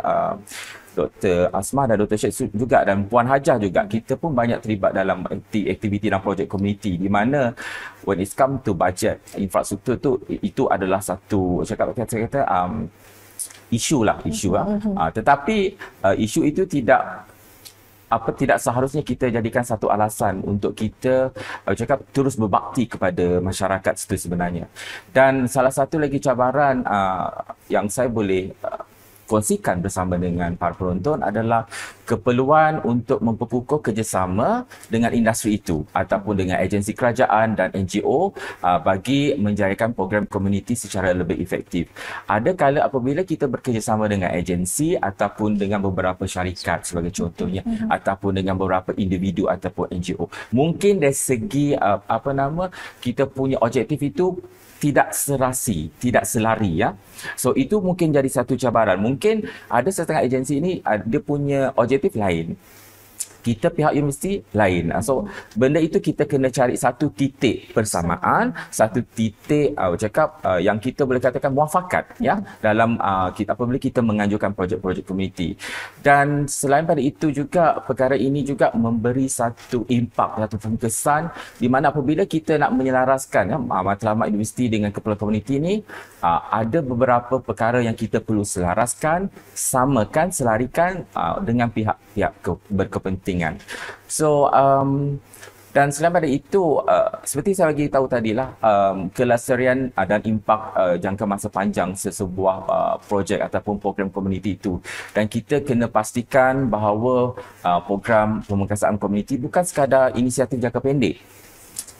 Dr. Asmah dan Dr. Syed juga dan Puan Hajah juga, kita pun banyak terlibat dalam aktiviti dan projek komuniti di mana when it come to budget infrastruktur tu, itu adalah satu isu. Tetapi isu itu tidak seharusnya kita jadikan satu alasan untuk kita terus berbakti kepada masyarakat itu sebenarnya. Dan salah satu lagi cabaran yang saya boleh kongsikan bersama dengan para penonton adalah keperluan untuk memperkukuh kerjasama dengan industri itu ataupun dengan agensi kerajaan dan NGO bagi menjayakan program komuniti secara lebih efektif. Ada kala apabila kita bekerjasama dengan agensi ataupun dengan beberapa syarikat sebagai contohnya, ataupun dengan beberapa individu ataupun NGO, mungkin dari segi kita punya objektif itu tidak serasi, tidak selari, ya. So itu mungkin jadi satu cabaran. Mungkin ada setengah agensi ini dia punya objektif lain, kita pihak universiti lain. So benda itu kita kena cari satu titik persamaan, satu titik yang kita boleh katakan muafakat, ya, dalam apabila kita menganjurkan projek-projek komuniti. Dan selain pada itu juga, perkara ini juga memberi satu impak, satu kesan di mana apabila kita nak menyelaraskan matlamat universiti dengan keperluan komuniti ini, ada beberapa perkara yang kita perlu selaraskan, samakan, selarikan dengan pihak-pihak berkepentingan. So dan selain pada itu, seperti saya bagi tahu tadilah, kelestarian dan impak jangka masa panjang sesebuah projek ataupun program komuniti itu, dan kita kena pastikan bahawa program pemengkasaan komuniti bukan sekadar inisiatif jangka pendek,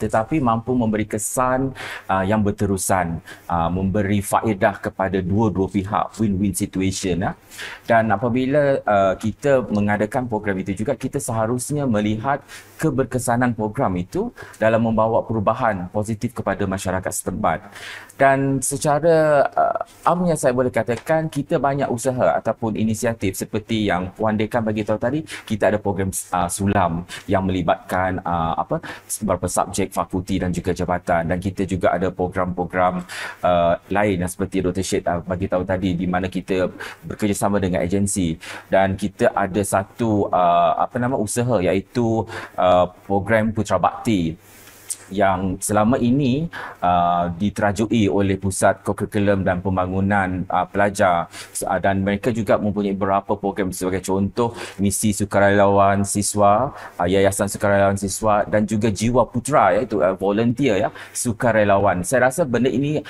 tetapi mampu memberi kesan yang berterusan, memberi faedah kepada dua-dua pihak, win-win situation. Dan apabila kita mengadakan program itu juga, kita seharusnya melihat keberkesanan program itu dalam membawa perubahan positif kepada masyarakat setempat. Dan secara amnya saya boleh katakan kita banyak usaha ataupun inisiatif seperti yang Puan Dekan bagi tahu tadi. Kita ada program sulam yang melibatkan beberapa subjek, fakulti dan juga jabatan, dan kita juga ada program-program lain seperti Dr. Syed bagi tahu tadi, di mana kita bekerjasama dengan agensi, dan kita ada satu usaha iaitu program Putra Bakti yang selama ini diterajui oleh Pusat Kurikulum dan Pembangunan Pelajar, dan mereka juga mempunyai beberapa program sebagai contoh misi sukarelawan siswa, yayasan sukarelawan siswa, dan juga jiwa putra, iaitu volunteer, ya, sukarelawan. Saya rasa benda ini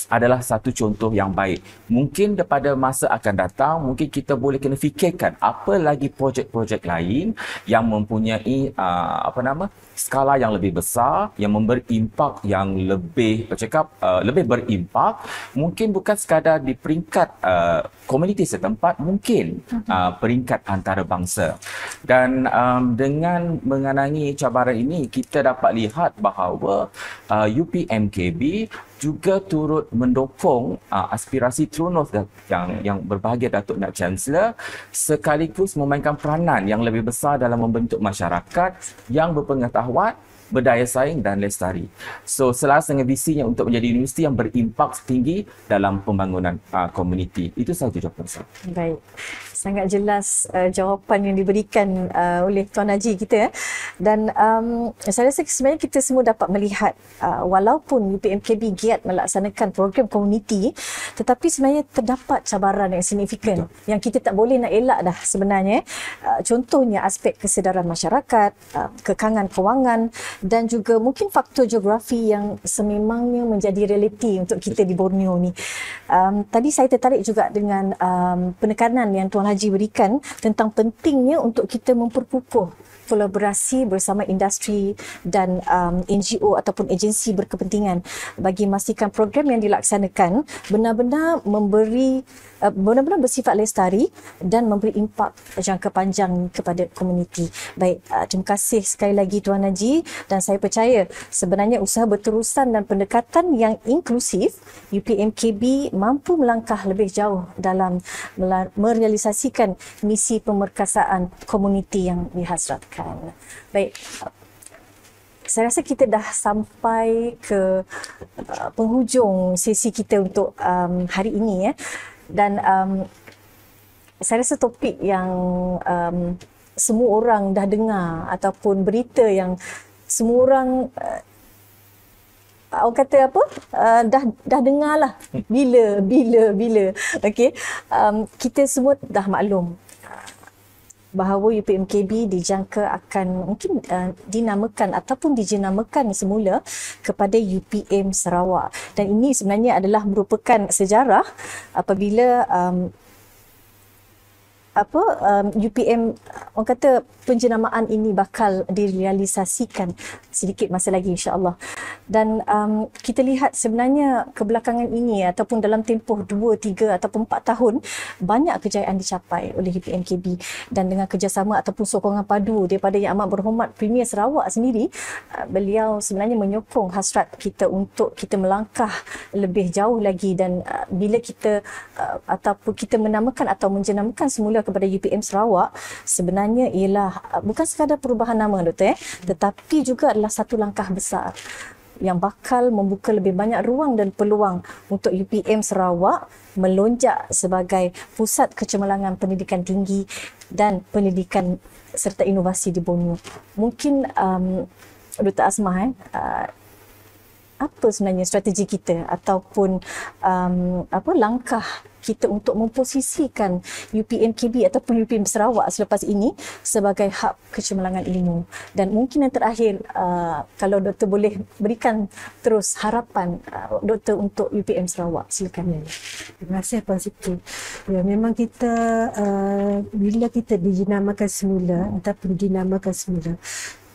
adalah satu contoh yang baik. Mungkin pada masa akan datang, mungkin kita boleh kena fikirkan apa lagi projek-projek lain yang mempunyai skala yang lebih besar, yang memberi impak yang lebih lebih berimpak, mungkin bukan sekadar di peringkat komuniti setempat, mungkin peringkat antarabangsa. Dan dengan mengenangi cabaran ini, kita dapat lihat bahawa UPMKB juga turut mendukung aspirasi Terunos yang berbahagia Datuk Naib Chancellor, sekaligus memainkan peranan yang lebih besar dalam membentuk masyarakat yang berpengetahuan, berdaya saing dan lestari. So, selaras dengan visinya untuk menjadi universiti yang berimpak tinggi dalam pembangunan komuniti. Itu sahaja jawapan saya. Baik. Sangat jelas jawapan yang diberikan oleh Tuan Haji kita. Dan saya rasa sebenarnya kita semua dapat melihat walaupun UPMKB giat melaksanakan program komuniti, tetapi sebenarnya terdapat cabaran yang signifikan yang kita tak boleh nak elak dah sebenarnya. Contohnya aspek kesedaran masyarakat, kekangan kewangan dan juga mungkin faktor geografi yang sememangnya menjadi realiti untuk kita di Borneo ni. Tadi saya tertarik juga dengan penekanan yang Tuan Haji berikan tentang pentingnya untuk kita memperkukuh kolaborasi bersama industri dan NGO ataupun agensi berkepentingan bagi memastikan program yang dilaksanakan benar-benar benar-benar bersifat lestari dan memberi impak jangka panjang kepada komuniti. Baik, terima kasih sekali lagi Tuan Haji, dan saya percaya sebenarnya usaha berterusan dan pendekatan yang inklusif UPMKB mampu melangkah lebih jauh dalam merealisasikan misi pemerkasaan komuniti yang dihasratkan. Baik, saya rasa kita dah sampai ke penghujung sesi kita untuk hari ini ya. Dan saya rasa topik yang semua orang dah dengar ataupun berita yang semua orang orang kata apa? Dah dengar lah. Bila. Okey. Kita semua dah maklum bahawa UPMKB dijangka akan mungkin dinamakan ataupun dijenamakan semula kepada UPM Sarawak. Dan ini sebenarnya adalah merupakan sejarah apabila UPM, orang kata penjenamaan ini bakal direalisasikan sedikit masa lagi insya-Allah. Dan kita lihat sebenarnya kebelakangan ini ataupun dalam tempoh 2, 3 ataupun 4 tahun banyak kejayaan dicapai oleh UPMKB, dan dengan kerjasama ataupun sokongan padu daripada Yang Amat Berhormat Premier Sarawak sendiri, beliau sebenarnya menyokong hasrat kita untuk kita melangkah lebih jauh lagi. Dan bila kita ataupun kita menamakan atau menjenamakan semula kepada UPM Sarawak, sebenarnya ialah bukan sekadar perubahan nama Doktor, tetapi juga adalah satu langkah besar yang bakal membuka lebih banyak ruang dan peluang untuk UPM Sarawak melonjak sebagai pusat kecemerlangan pendidikan tinggi dan pendidikan serta inovasi di Borneo. Mungkin Dr. Asmah, apa sebenarnya strategi kita ataupun langkah kita untuk memposisikan UPMKB ataupun UPM Sarawak selepas ini sebagai hub kecemerlangan ilmu? Dan mungkin yang terakhir, kalau Doktor boleh berikan terus harapan Doktor untuk UPM Sarawak, silakan. Terima kasih Puan Siti. Ya, memang kita bila kita dinamakan semula ataupun dinamakan semula,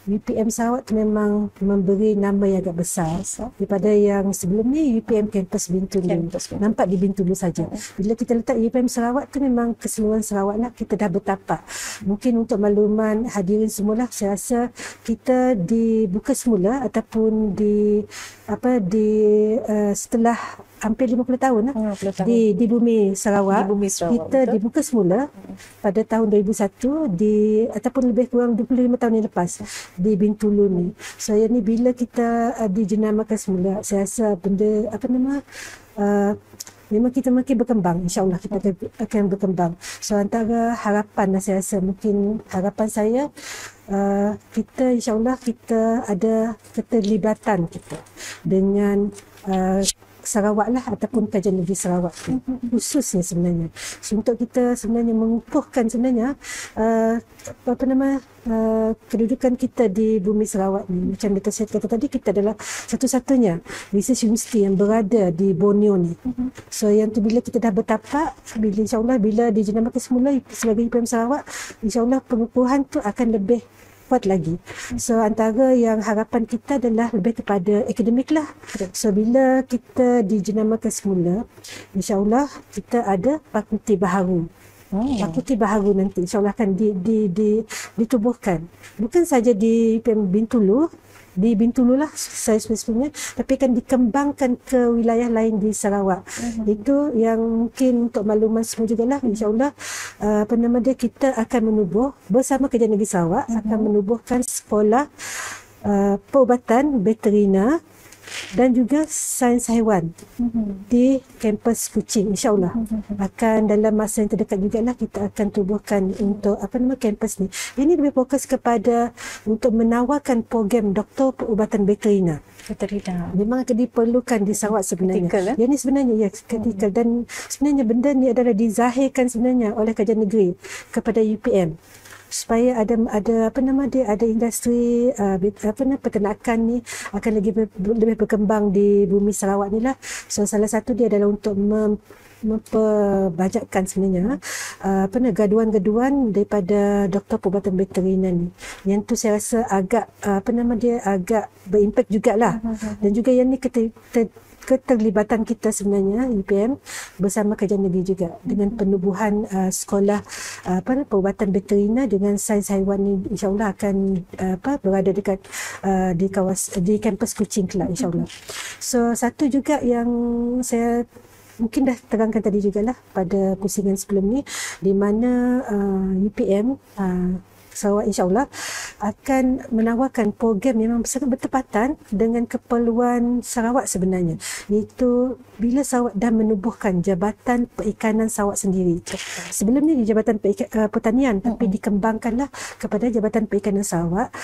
UPM Sarawak tu memang memberi nama yang agak besar daripada yang sebelum ni UPM Kampus Bintulu. Nampak di Bintulu saja. Bila kita letak UPM Sarawak tu memang keseluruhan Sarawak nak kita dah bertapak. Mungkin untuk makluman hadirin semula, saya rasa kita dibuka semula ataupun setelah hampir 50 tahun di bumi Sarawak. Kita betul? Dibuka semula pada tahun 2001 ataupun lebih kurang 25 tahun yang lepas di Bintulu ni. Saya ni bila kita dijenamakan semula, saya rasa benda memang kita makin berkembang. InsyaAllah kita akan berkembang. So antara harapan, saya rasa mungkin harapan saya, kita insyaAllah kita ada keterlibatan kita dengan Sarawak lah ataupun Kajian Negeri Sarawak khususnya sebenarnya. So, untuk kita sebenarnya mengukuhkan sebenarnya kedudukan kita di bumi Sarawak ni. Macam Dr. Syed kata tadi, kita adalah satu-satunya research university yang berada di Borneo ni. So yang tu bila kita dah bertapak, insyaAllah bila dijenamakan semula sebagai UPM Sarawak, insyaAllah pengukuhan tu akan lebih kuat lagi. So antara yang harapan kita adalah lebih kepada akademik lah. So bila kita dijenamakan semula, insyaAllah kita ada fakulti baharu. Fakulti baharu nanti insyaAllah akan ditubuhkan. Bukan saja di UPM Bintulu, di Bintulu lah saya spesifiknya, tapi akan dikembangkan ke wilayah lain di Sarawak. Itu yang mungkin untuk makluman semua jugalah, insyaAllah kita akan menubuh bersama Kerajaan Negeri Sarawak akan menubuhkan sekolah perubatan veterina dan juga sains haiwan di kampus Kuching, insyaAllah. Akan dalam masa yang terdekat jugalah kita akan tubuhkan untuk kampus ni. Ini lebih fokus kepada untuk menawarkan program doktor perubatan veterina. Memang akan diperlukan di Sarawak sebenarnya. Kritikal, Yang ni sebenarnya kritikal, dan sebenarnya benda ni adalah dizahirkan sebenarnya oleh Kerajaan Negeri kepada UPM supaya ada industri peternakan ni akan lebih berkembang di bumi Sarawak ni lah. So salah satu dia adalah untuk memperbajakkan sebenarnya gaduan-gaduan daripada doktor perubatan veterina ni. Yang tu saya rasa agak agak berimpak jugalah. Dan juga yang ni keterlibatan kita sebenarnya UPM bersama Kerajaan Negeri juga dengan penubuhan sekolah perubatan veterina dengan sains haiwan ni, insyaAllah akan berada dekat di kampus Kuching kelak, insyaAllah. So satu juga yang saya mungkin dah terangkan tadi jugalah pada pusingan sebelum ni, di mana UPM Sarawak insyaAllah akan menawarkan program yang sangat bertepatan dengan keperluan Sarawak sebenarnya, iaitu bila Sarawak dah menubuhkan Jabatan Perikanan Sarawak sendiri. Sebelum ni di Jabatan Pertanian, tapi dikembangkanlah kepada Jabatan Perikanan Sarawak.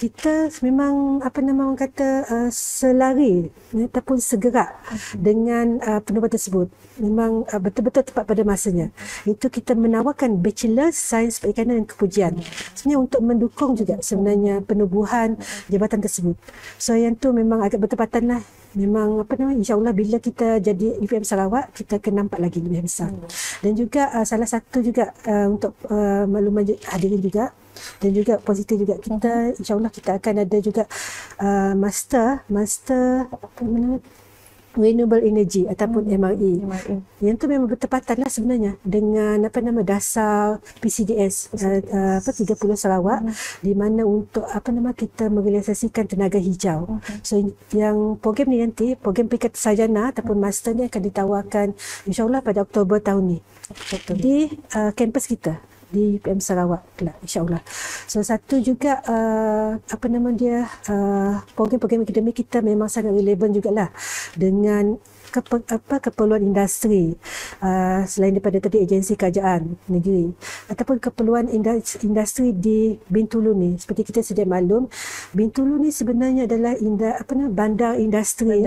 Kita memang orang kata selari ataupun segerak dengan penubuhan tersebut. Memang betul-betul tepat pada masanya. Itu kita menawarkan Bachelor Sains Perikanan dan Kepujian. Sebenarnya untuk mendukung juga sebenarnya penubuhan jabatan tersebut. So yang tu memang agak bertepatan lah. Memang insyaAllah bila kita jadi UPM Sarawak, kita akan nampak lagi lebih besar. Dan juga salah satu juga untuk makluman hadirin juga, dan juga positif juga, kita insyaAllah kita akan ada juga master renewable energy ataupun MRE. Yang tu memang bertepatan lah sebenarnya dengan dasar PCDS 30 Sarawak, di mana untuk kita merealisasikan tenaga hijau. So yang program ni nanti, program peringkat sarjana ataupun master ni akan ditawarkan insyaAllah pada Oktober tahun ni di kampus kita di UPM Sarawak lah, insyaAllah. So satu juga program-program akademik kita memang sangat relevan jugalah dengan keperluan industri, selain daripada tadi agensi kerajaan negeri ataupun keperluan industri di Bintulu ni. Seperti kita sedia maklum, Bintulu ni sebenarnya adalah bandar industri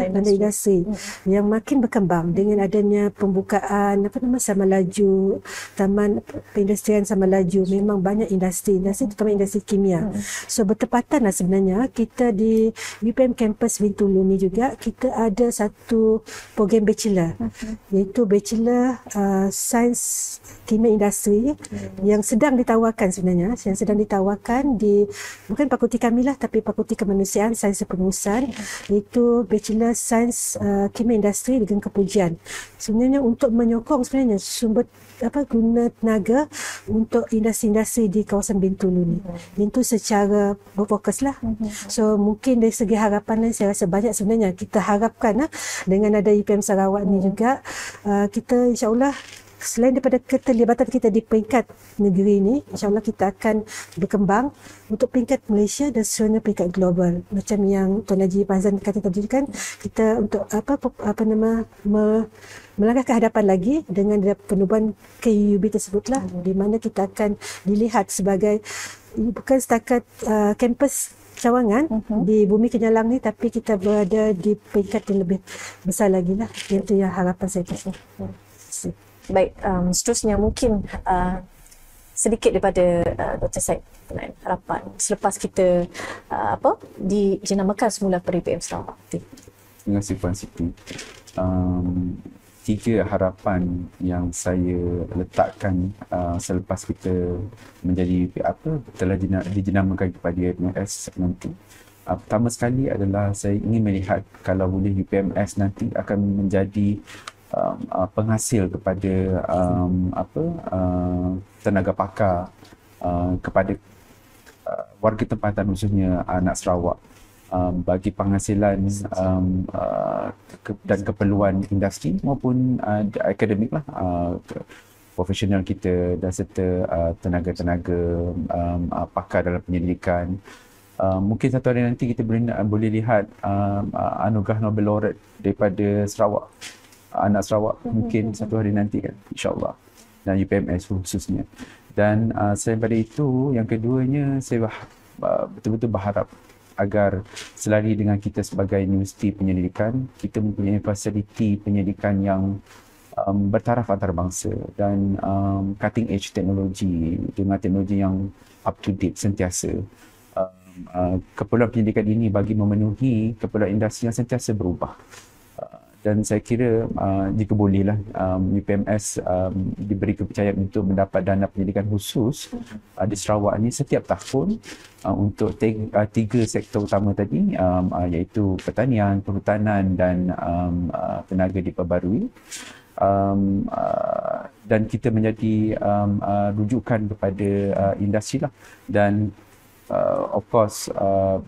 yang makin berkembang dengan adanya pembukaan Sama Laju, Taman Perindustrian Sama Laju. Memang banyak industri terutama industri kimia. So bertepatanlah sebenarnya kita di UPM Campus Bintulu ni juga kita ada satu program bachelor, iaitu Bachelor Sains Kimia Industri yang sedang ditawarkan sebenarnya, di bukan fakulti kami lah, tapi Fakulti Kemanusiaan Sains dan Pengurusan, iaitu Bachelor Sains Kimia Industri dengan Kepujian. Sebenarnya untuk menyokong sebenarnya sumber guna tenaga untuk industri-industri di kawasan Bintulu ni. Itu secara berfokus lah. So mungkin dari segi harapan saya rasa banyak sebenarnya kita harapkan dengan ada UPM Sarawak ni juga, kita insyaAllah selain daripada keterlibatan kita di peringkat negeri ni, insyaAllah kita akan berkembang untuk peringkat Malaysia dan sebenarnya peringkat global. Macam yang Tuan Haji Fazan kata tadi kan, kita untuk melangkah ke hadapan lagi dengan penubuhan KUUB tersebutlah, di mana kita akan dilihat sebagai bukan setakat kampus cawangan di bumi Kenyalang ni, tapi kita berada di peringkat yang lebih besar lagi lah. Itu yang harapan saya. Baik, seterusnya mungkin sedikit daripada Dr. Syed, harapan selepas kita dijenamakan semula pada UPM Sarawak. Terima kasih Puan Siti. tiga harapan yang saya letakkan selepas kita menjadi telah dijenamakan kepada UPMS nanti. Pertama sekali adalah saya ingin melihat kalau boleh UPMS nanti akan menjadi penghasil kepada tenaga pakar kepada warga tempatan, khususnya anak Sarawak, bagi penghasilan dan keperluan industri maupun akademik lah, profesional kita dan serta tenaga-tenaga pakar dalam penyelidikan. Mungkin satu hari nanti kita boleh lihat anugerah Nobel laureate daripada Sarawak, anak Sarawak, mungkin satu hari nanti kan, insyaAllah, dan UPMS khususnya. Dan selain daripada itu, yang keduanya, saya betul-betul berharap agar selari dengan kita sebagai universiti penyelidikan, kita mempunyai fasiliti penyelidikan yang bertaraf antarabangsa dan cutting edge teknologi dengan teknologi yang up to date sentiasa. Keperluan pendidikan ini bagi memenuhi keperluan industri yang sentiasa berubah. Dan saya kira jika bolehlah UPMS diberi kepercayaan untuk mendapat dana pendidikan khusus di Sarawak ini setiap tahun untuk tiga sektor utama tadi, iaitu pertanian, perhutanan dan tenaga diperbarui. Dan kita menjadi rujukan kepada industri lah, dan of course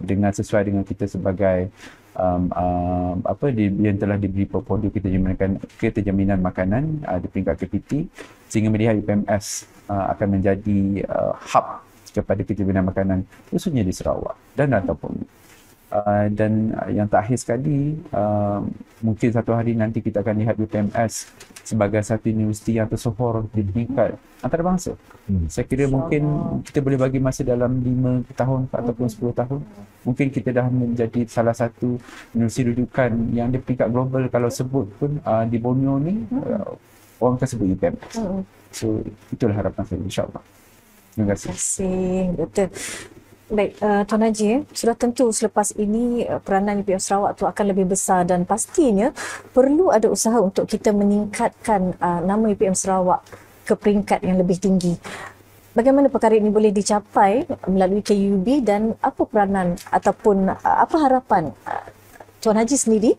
dengan sesuai dengan kita sebagai yang telah diberi portfolio keterjaminan makanan di peringkat KPT, sehingga melihat UPMS akan menjadi hub kepada keterjaminan makanan khususnya di Sarawak dan ataupun dan yang terakhir sekali, mungkin satu hari nanti kita akan lihat UPMS sebagai satu universiti yang tersohor di peringkat antarabangsa. Saya kira mungkin kita boleh bagi masa dalam 5 tahun ataupun 10 tahun. Mungkin kita dah menjadi salah satu universiti rujukan yang di peringkat global. Kalau sebut pun di Borneo ni, orang akan sebut UPMS. So itulah harapan saya, insyaAllah. Terima kasih. Terima kasih. Betul. Baik, Tuan Haji, sudah tentu selepas ini peranan UPM Sarawak itu akan lebih besar dan pastinya perlu ada usaha untuk kita meningkatkan nama UPM Sarawak ke peringkat yang lebih tinggi. Bagaimana perkara ini boleh dicapai melalui KUB dan apa peranan ataupun apa harapan Tuan Haji sendiri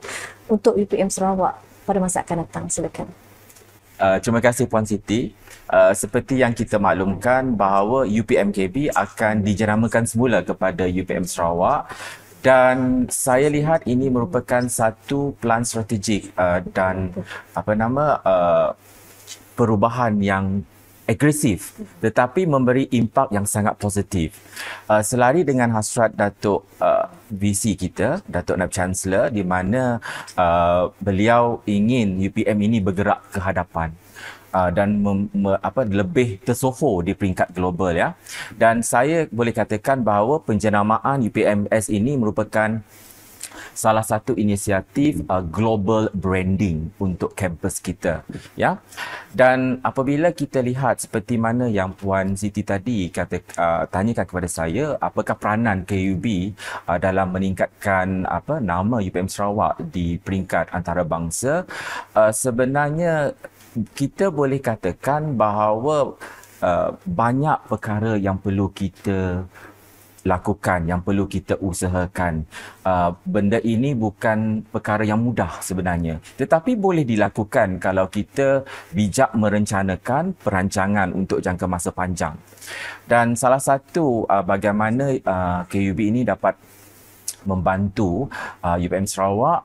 untuk UPM Sarawak pada masa akan datang? Silakan. Terima kasih Puan Siti. Seperti yang kita maklumkan bahawa UPMKB akan dijenamakan semula kepada UPM Sarawak, dan saya lihat ini merupakan satu pelan strategik dan perubahan yang agresif tetapi memberi impak yang sangat positif. Selari dengan hasrat Datuk VC kita, Datuk Naib Chancellor, di mana beliau ingin UPM ini bergerak ke hadapan dan lebih tersohor di peringkat global, ya. Dan saya boleh katakan bahawa penjenamaan UPMS ini merupakan salah satu inisiatif global branding untuk kampus kita, ya. Dan apabila kita lihat seperti mana yang Puan Siti tadi tanyakan kepada saya, apakah peranan KUB dalam meningkatkan nama UPM Sarawak di peringkat antarabangsa, sebenarnya kita boleh katakan bahawa banyak perkara yang perlu kita lakukan, yang perlu kita usahakan. Benda ini bukan perkara yang mudah sebenarnya, tetapi boleh dilakukan kalau kita bijak merencanakan perancangan untuk jangka masa panjang. Dan salah satu bagaimana KUB ini dapat membantu UPM Sarawak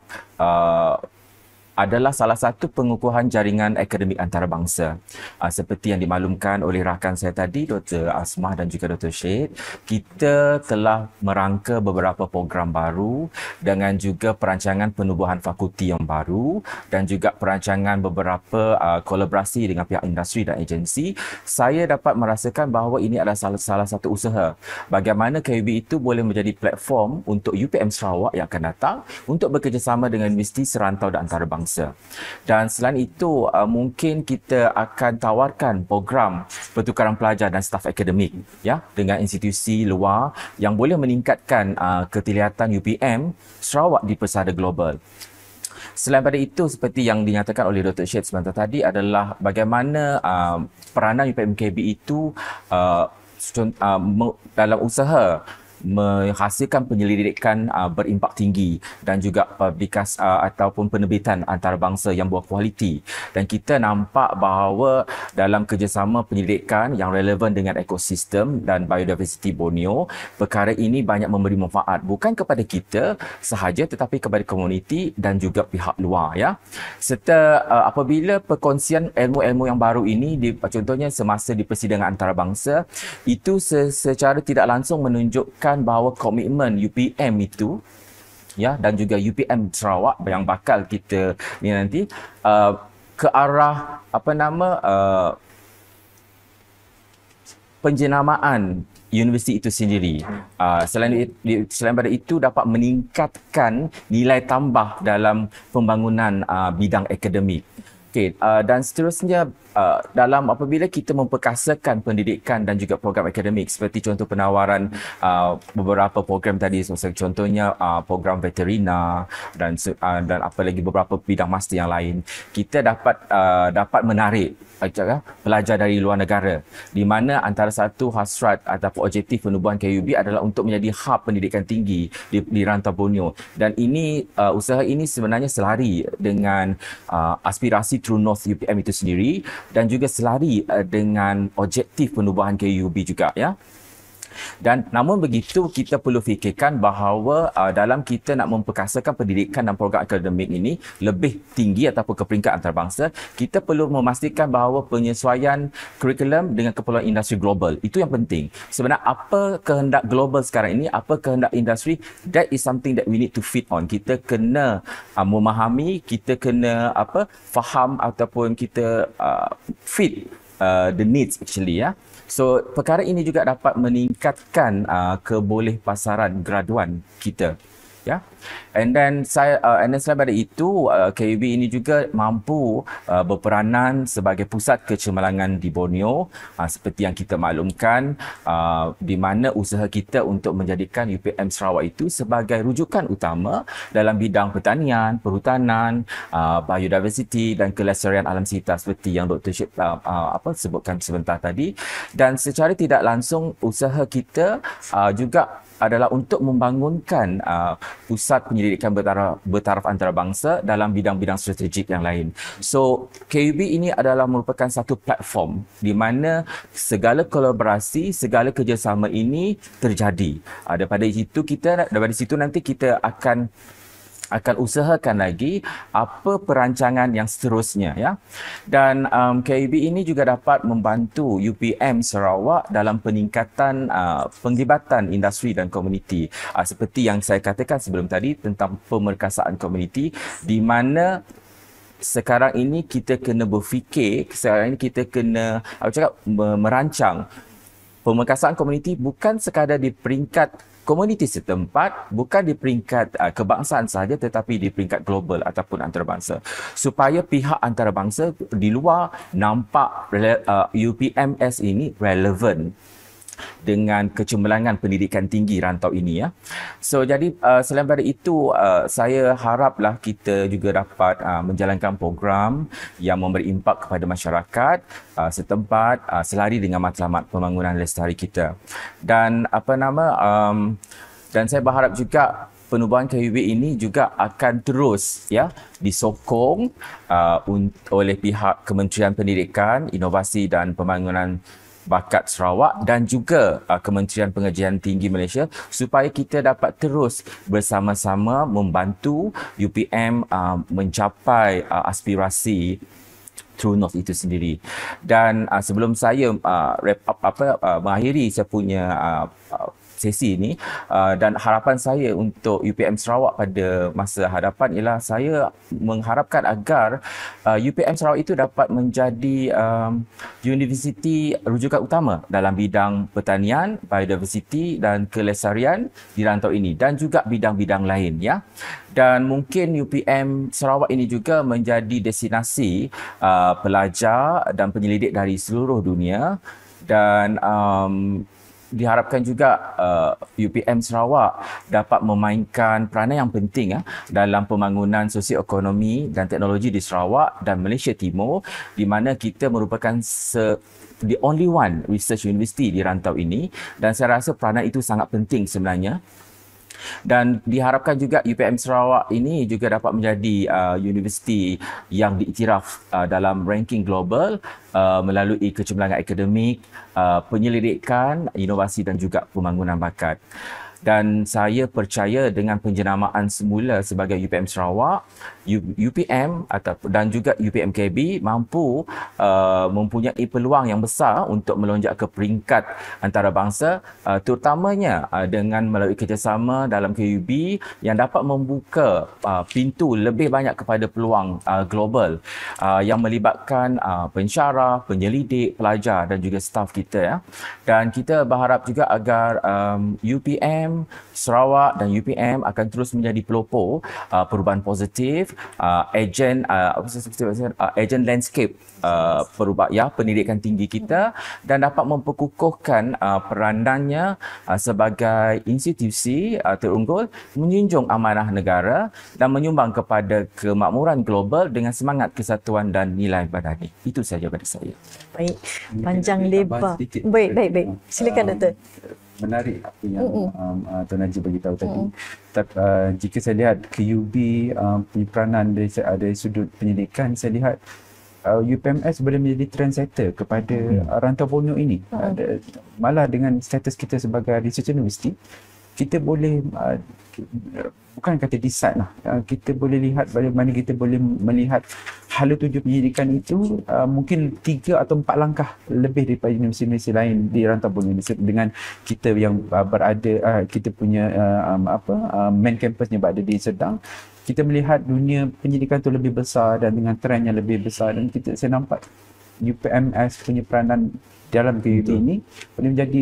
adalah salah satu pengukuhan jaringan akademik antarabangsa. Seperti yang dimaklumkan oleh rakan saya tadi, Dr. Asmah dan juga Dr. Syed, kita telah merangka beberapa program baru dengan juga perancangan penubuhan fakulti yang baru dan juga perancangan beberapa kolaborasi dengan pihak industri dan agensi. Saya dapat merasakan bahawa ini adalah salah satu usaha bagaimana KUB itu boleh menjadi platform untuk UPM Sarawak yang akan datang untuk bekerjasama dengan universiti serantau dan antarabangsa. Dan selain itu, mungkin kita akan tawarkan program pertukaran pelajar dan staf akademik, ya, dengan institusi luar yang boleh meningkatkan keterlihatan UPM Sarawak di pesada global. Selain pada itu, seperti yang dinyatakan oleh Dr. Syed sebentar tadi adalah bagaimana peranan UPM-KB itu dalam usaha menghasilkan penyelidikan berimpak tinggi dan juga publikasi ataupun penerbitan antarabangsa yang berkualiti. Dan kita nampak bahawa dalam kerjasama penyelidikan yang relevan dengan ekosistem dan biodiversiti Borneo, perkara ini banyak memberi manfaat bukan kepada kita sahaja tetapi kepada komuniti dan juga pihak luar, ya. Serta apabila perkongsian ilmu-ilmu yang baru ini contohnya semasa di persidangan antarabangsa, itu secara tidak langsung menunjukkan bahawa komitmen UPM itu, ya, dan juga UPM Sarawak yang bakal kita ni nanti ke arah penjenamaan universiti itu sendiri. Selain pada itu dapat meningkatkan nilai tambah dalam pembangunan bidang akademik. Okey, dan seterusnya dalam apabila kita memperkasakan pendidikan dan juga program akademik seperti contoh penawaran beberapa program tadi, contohnya program veterina dan apa lagi beberapa bidang master yang lain, kita dapat menarik pelajar dari luar negara, di mana antara satu hasrat ataupun objektif penubuhan KUB adalah untuk menjadi hub pendidikan tinggi di rantau Borneo. Dan ini usaha ini sebenarnya selari dengan aspirasi True North UPM itu sendiri dan juga selari dengan objektif penubuhan KUB juga, ya. Dan namun begitu, kita perlu fikirkan bahawa dalam kita nak memperkasakan pendidikan dan program akademik ini lebih tinggi ataupun ke peringkat antarabangsa, kita perlu memastikan bahawa penyesuaian kurikulum dengan keperluan industri global itu yang penting. Sebenarnya apa kehendak global sekarang ini, apa kehendak industri, that is something that we need to fit on. Kita kena memahami, kita kena faham ataupun kita fit the needs actually, ya. So perkara ini juga dapat meningkatkan kebolehpasaran graduan kita, ya. And then selain daripada itu, KUB ini juga mampu berperanan sebagai pusat kecemerlangan di Borneo, seperti yang kita maklumkan, di mana usaha kita untuk menjadikan UPM Sarawak itu sebagai rujukan utama dalam bidang pertanian, perhutanan, biodiversiti dan kelestarian alam sekitar seperti yang Dr. Syed sebutkan sebentar tadi. Dan secara tidak langsung usaha kita juga adalah untuk membangunkan pusat penyelidikan bertaraf antarabangsa dalam bidang-bidang strategik yang lain. So, KUB ini adalah merupakan satu platform di mana segala kolaborasi, segala kerjasama ini terjadi. Daripada situ nanti kita akan usahakan lagi apa perancangan yang seterusnya, ya. Dan KUB ini juga dapat membantu UPM Sarawak dalam peningkatan penglibatan industri dan komuniti, seperti yang saya katakan sebelum tadi tentang pemerkasaan komuniti, di mana sekarang ini kita kena berfikir, sekarang ini kita kena merancang pemerkasaan komuniti bukan sekadar di peringkat komuniti setempat, bukan di peringkat kebangsaan sahaja tetapi di peringkat global ataupun antarabangsa, supaya pihak antarabangsa di luar nampak UPMS ini relevan dengan kecemerlangan pendidikan tinggi rantau ini, ya. So jadi selain daripada itu, saya haraplah kita juga dapat menjalankan program yang memberi impak kepada masyarakat setempat selari dengan matlamat pembangunan lestari kita. Dan dan saya berharap juga penubuhan KUB ini juga akan terus, ya, disokong oleh pihak Kementerian Pendidikan, Inovasi dan Pembangunan Bakat Sarawak dan juga Kementerian Pengajian Tinggi Malaysia, supaya kita dapat terus bersama-sama membantu UPM mencapai aspirasi True North itu sendiri. Dan sebelum saya wrap up mengakhiri saya punya sesi ini, dan harapan saya untuk UPM Sarawak pada masa hadapan ialah saya mengharapkan agar UPM Sarawak itu dapat menjadi universiti rujukan utama dalam bidang pertanian, biodiversiti dan kelestarian di rantau ini dan juga bidang-bidang lain, ya. Dan mungkin UPM Sarawak ini juga menjadi destinasi pelajar dan penyelidik dari seluruh dunia, dan diharapkan juga UPM Sarawak dapat memainkan peranan yang penting dalam pembangunan sosioekonomi dan teknologi di Sarawak dan Malaysia Timur, di mana kita merupakan the only one research university di rantau ini, dan saya rasa peranan itu sangat penting sebenarnya. Dan diharapkan juga UPM Sarawak ini juga dapat menjadi universiti yang diiktiraf dalam ranking global melalui kecemerlangan akademik, penyelidikan, inovasi dan juga pembangunan bakat. Dan saya percaya dengan penjenamaan semula sebagai UPM Sarawak, UPM dan juga UPMKB mampu mempunyai peluang yang besar untuk melonjak ke peringkat antarabangsa, terutamanya dengan melalui kerjasama dalam KUB yang dapat membuka pintu lebih banyak kepada peluang global yang melibatkan pensyarah, penyelidik, pelajar dan juga staf kita. Dan kita berharap juga agar UPM Sarawak dan UPM akan terus menjadi pelopor perubahan positif, ejen landscape pendidikan tinggi kita, dan dapat memperkukuhkan peranannya sebagai institusi terunggul, menjunjung amanah negara dan menyumbang kepada kemakmuran global dengan semangat kesatuan dan nilai badani. Itu saja pada saya. Baik, panjang lebar. Baik. Silakan Doktor. Menarik apa yang Tuan Najib beritahu tadi. Jika saya lihat KUB punya peranan dari sudut pendidikan, saya lihat UPMS boleh menjadi trendsetter kepada rantau Borneo ini. Malah dengan status kita sebagai research university, kita boleh bukan kata decide lah, kita boleh lihat bagaimana kita boleh melihat hala tuju pendidikan itu mungkin 3 atau 4 langkah lebih daripada universiti-universiti lain di rantau Borneo dengan kita yang berada, kita punya main campusnya berada di Sedang. Kita melihat dunia pendidikan itu lebih besar dan dengan trend yang lebih besar, dan saya nampak UPMS punya peranan dalam KUB ini boleh menjadi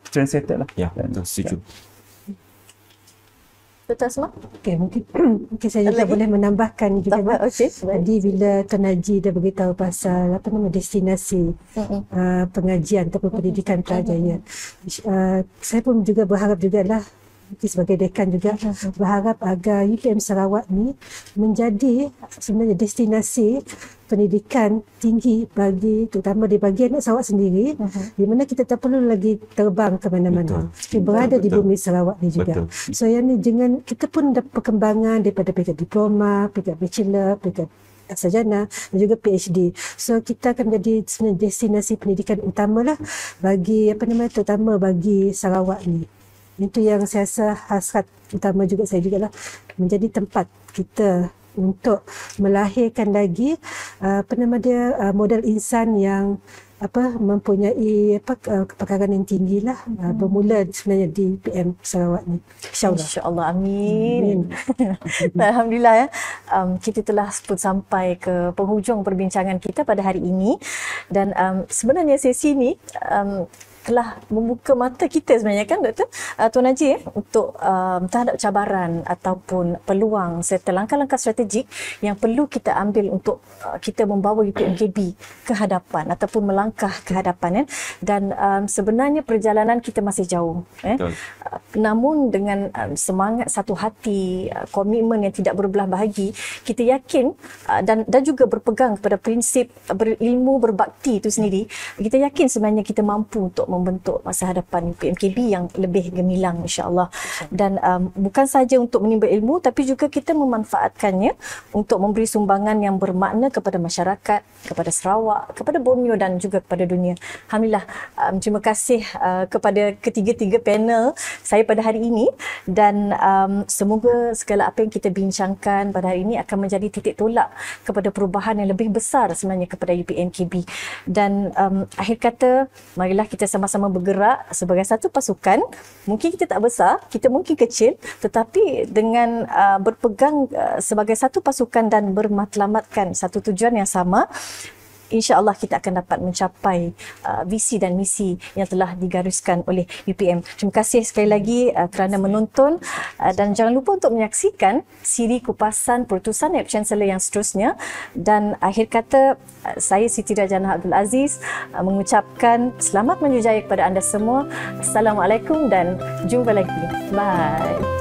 trendsetter lah. Ya, betul, setuju. Dr. Asma? Okey, mungkin saya juga boleh menambahkan juga. Tadi bila Tuan Haji dah beritahu pasal destinasi pengajian ataupun pendidikan pelajar. Saya pun juga berharap jugalah, sebagai dekan juga berharap agar UPM Sarawak ni menjadi sebenarnya destinasi pendidikan tinggi bagi, terutama di bahagian Sarawak sendiri, di mana kita tak perlu lagi terbang ke mana-mana. Kita berada di bumi Sarawak ni juga. Betul. So yang ni dengan kita pun dapat perkembangan daripada peringkat diploma, peringkat bachelor, peringkat sarjana dan juga PhD. So kita akan menjadi sebenarnya destinasi pendidikan utamalah bagi terutama bagi Sarawak ni. Itu yang saya rasa hasrat utama juga saya jugalah, menjadi tempat kita untuk melahirkan lagi model insan yang mempunyai kepakaran yang tinggi lah, bermula sebenarnya di PM Sarawak ni. InsyaAllah. InsyaAllah, amin. Alhamdulillah ya. Kita telah pun sampai ke penghujung perbincangan kita pada hari ini, dan sebenarnya sesi ni telah membuka mata kita sebenarnya kan Doktor Tuan Haji untuk terhadap cabaran ataupun peluang serta langkah-langkah strategik yang perlu kita ambil untuk kita membawa UPMKB ke hadapan ataupun melangkah ke hadapan dan sebenarnya perjalanan kita masih jauh namun dengan semangat satu hati, komitmen yang tidak berbelah bahagi, kita yakin dan juga berpegang kepada prinsip berilmu berbakti itu sendiri, kita yakin sebenarnya kita mampu untuk membentuk masa hadapan UPMKB yang lebih gemilang insya-Allah. Dan bukan saja untuk menimba ilmu tapi juga kita memanfaatkannya untuk memberi sumbangan yang bermakna kepada masyarakat, kepada Sarawak, kepada Borneo dan juga kepada dunia. Alhamdulillah, terima kasih kepada ketiga-tiga panel saya pada hari ini, dan semoga segala apa yang kita bincangkan pada hari ini akan menjadi titik tolak kepada perubahan yang lebih besar sebenarnya kepada UPMKB. Dan akhir kata, marilah kita sama-sama bergerak sebagai satu pasukan. Mungkin kita tak besar, kita mungkin kecil, tetapi dengan berpegang sebagai satu pasukan dan bermatlamatkan satu tujuan yang sama, insya-Allah kita akan dapat mencapai visi dan misi yang telah digariskan oleh UPM. Terima kasih sekali lagi kerana menonton dan jangan lupa untuk menyaksikan siri kupasan Perutusan Naib Chancellor yang seterusnya. Dan akhir kata, saya Siti Rajana Abdul Aziz mengucapkan selamat menjejaya kepada anda semua. Assalamualaikum dan jumpa lagi. Bye.